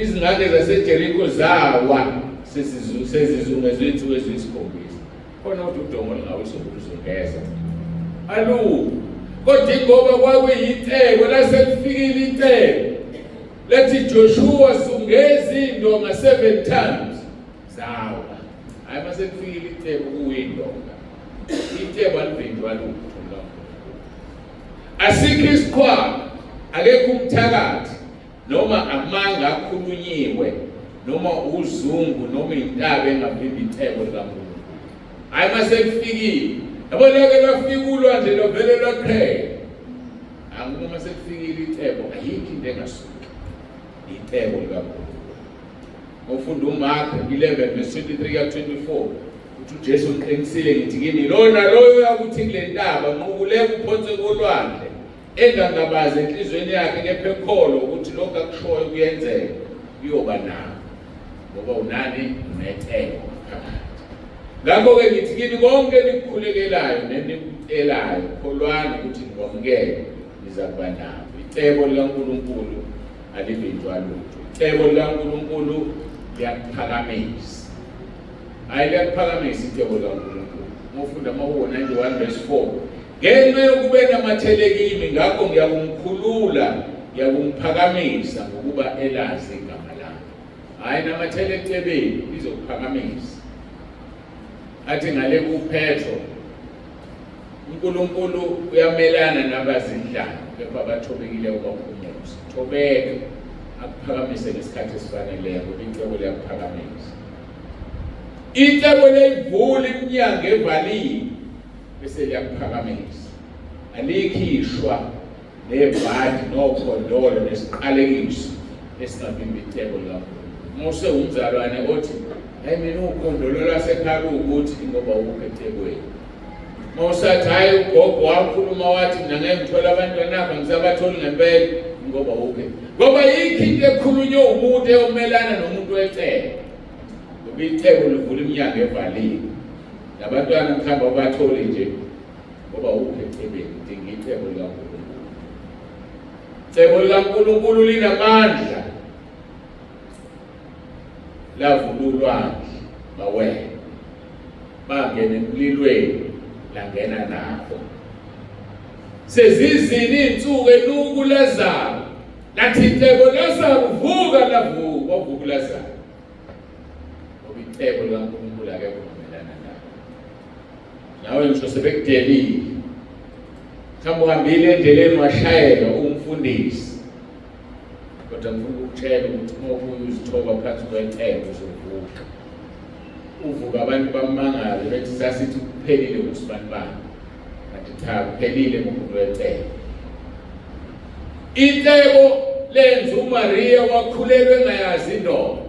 Speaker 1: izingane zaseJeriko zawa sezizungezwe insuku eziyisikhombisa. Khona ukuthi udongo lingawiswa ukuzungeza. Alu. Kodwa ngoba kwakuyicebo laselifikile icebo lethi Joshua sungeza indonga 7 times zawa. Hayi mase kufikile icebo kuyindonga. Icebo alivindwa lutho. Asikho isikhwama, akekho umthakathi, noma amanga akhulunyiwe, noma uzungu, noma intaba engavimbi icebo likaNkulunkulu. Hayi mase kufikile. Yabona ke lafika ulwandle lovele lwaqhela. Anguma mase kufikile icebo, ayikho into engasuki. Icebo likaNkulunkulu. Ngofunda uMark 11 verse 23 ka 24. Uthi uJesu uqinisile ngithi kini lona loyo uyakuthi kule ntaba nqubuleka uphonse kolwandle engangabazi enhlizweni yakhe kepha ekholo ukuthi lokho akushoyo kuyenzeka kuyoba nawo ngoba unani unecebo phakathi. Ngakho-ke ngithi kini konke nikukhulekelayo nenikutelayo kholwani ukuthi nikwamukele niza kuba nabo. Icebo likaNkulunkulu alivinjwa lutho. Icebo likaNkulunkulu liyakuphakamisa. Hayi liyakuphakamisa icebo likaNkulunkulu. Ngofunda mahubo 91 verse 4. Ngenxa yokuba namathele kimi ngakho ngiyakumkhulula, ngiyakumphakamisa ngokuba elazi igama lami. Hayi namathele ecebeni lizokuphakamisa. athi ngale kuPetro uNkulunkulu uyamelana nabazindlana kepha abathobekile ubaphumuza. Thobeka akuphakamise ngesikhathi esifaneleyo ngoba icebo liyakuphakamisa. Icebo leyivula iminyango evaliwe bese liyakuphakamisa. Alikhishwa nebhadi nokhondolo nesiqalekiso esingavimba icebo likaNkulunkulu. Mose umzalwane othi hayi mina ukhondolo lasekhaya ukuthi ngoba ukho ecebweni. Mawusathi hayi ugogo wakhuluma wathi mina ngeke ngithola abantwana nabo ngisabatholi ngempela ngoba ukho. Ngoba yikho into ekhulunywe umuntu eyomelana nomuntu wecebo. Ngoba icebo livula iminyango evaliwe. Labantwana mkhamba bathole nje ngoba ukho ecebweni idinga icebo likaNkulunkulu. Icebo likaNkulunkulu linamandla. Lavululwa bawena bangena emlilweni langena nabo. Sezizini insuku enuku Lazaro lathi icebo Lazaro vuka lavuka wavuka Lazaro. Ngoba icebo likaNkulunkulu akekho omelana nalo. Nawe ngisho sebekudelile. Mhlawumbe uhambile endleleni washayela umfundisi. Kodwa ngifuna ukutshela ukuthi uma uzithoba phansi kwecebo uzovuka. Uvuka abantu bamangale bethi sasithi kuphelile usibanibani. Kanti cha kuphelile ngomuntu wecebo. Icebo lenza uMaria wakhulelwe engayazi indoda.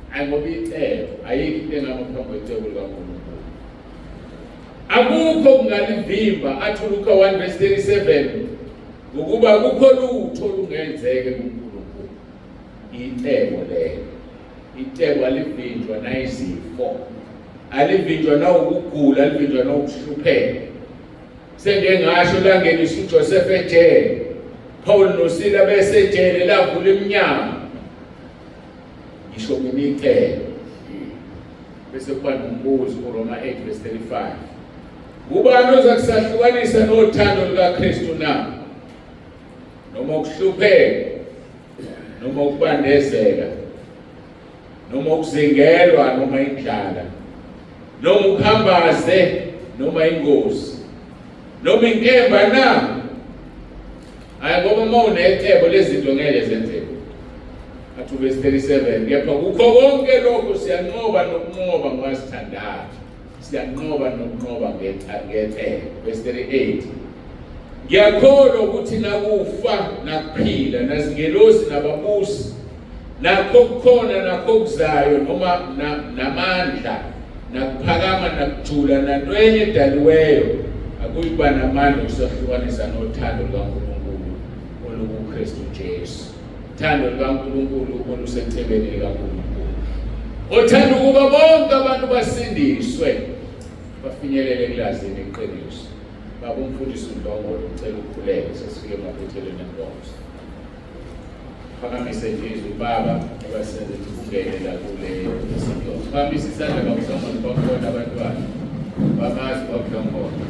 Speaker 1: Hayi ngoba icebo ayikho into engaphambi kwecebo likaNkulunkulu. Akukho kungalivimba athi uLuka 1:37 ukuba kukho lutho lungenzeke kuNkulunkulu. Icebo lelo. Icebo alivinjwa nayizifo. Alivinjwa nawukugula, alivinjwa nawukuhlupheka. Sengeke ngasho la ngenisa uJoseph ejele. Paul noSila bese ejele lavula iminyango. Ngisho mina icebo. Bese kuba nombuzo kuRoma 8:35. Ubani ozakusahlukanisa nothando likaKristu na? Noma ukuhlupheka, noma ukubandezeka, noma ukuzingelwa, noma indlala, noma ukuhambaze, noma ingozi, noma inkemba na? Hayi ngoba uma unecebo lezinto ngeke zenzeke. Athi verse 37 kepha kukho konke lokho siyanqoba nokunqoba ngwasithandayo. Siyanqoba nokunqoba ngecebo. Verse 38 ngiyakholwa ukuthi nakufa nakuphila nazingelosi nababusi nakho kukhona nakho kuzayo noma namandla nakuphakama nakujula nanwenye edaliweyo akuyiba namandla ukusahlukanisa nothando likaNkulunkulu olukuKristu Jesu. Uthando likaNkulunkulu olusecebeni likaNkulunkulu. Uthanda ukuba bonke abantu basindiswe bafinyelele ekulazini iqiniso. Baba umfundisi uNdongolo ucela ukukhuleka sesifike emaphethelweni enkonzo. Phakamise izwi Baba abasenze ukungena la kule sipho. Phakamise isandla kakhulu bakhona abantwana. Bamazi bakhona.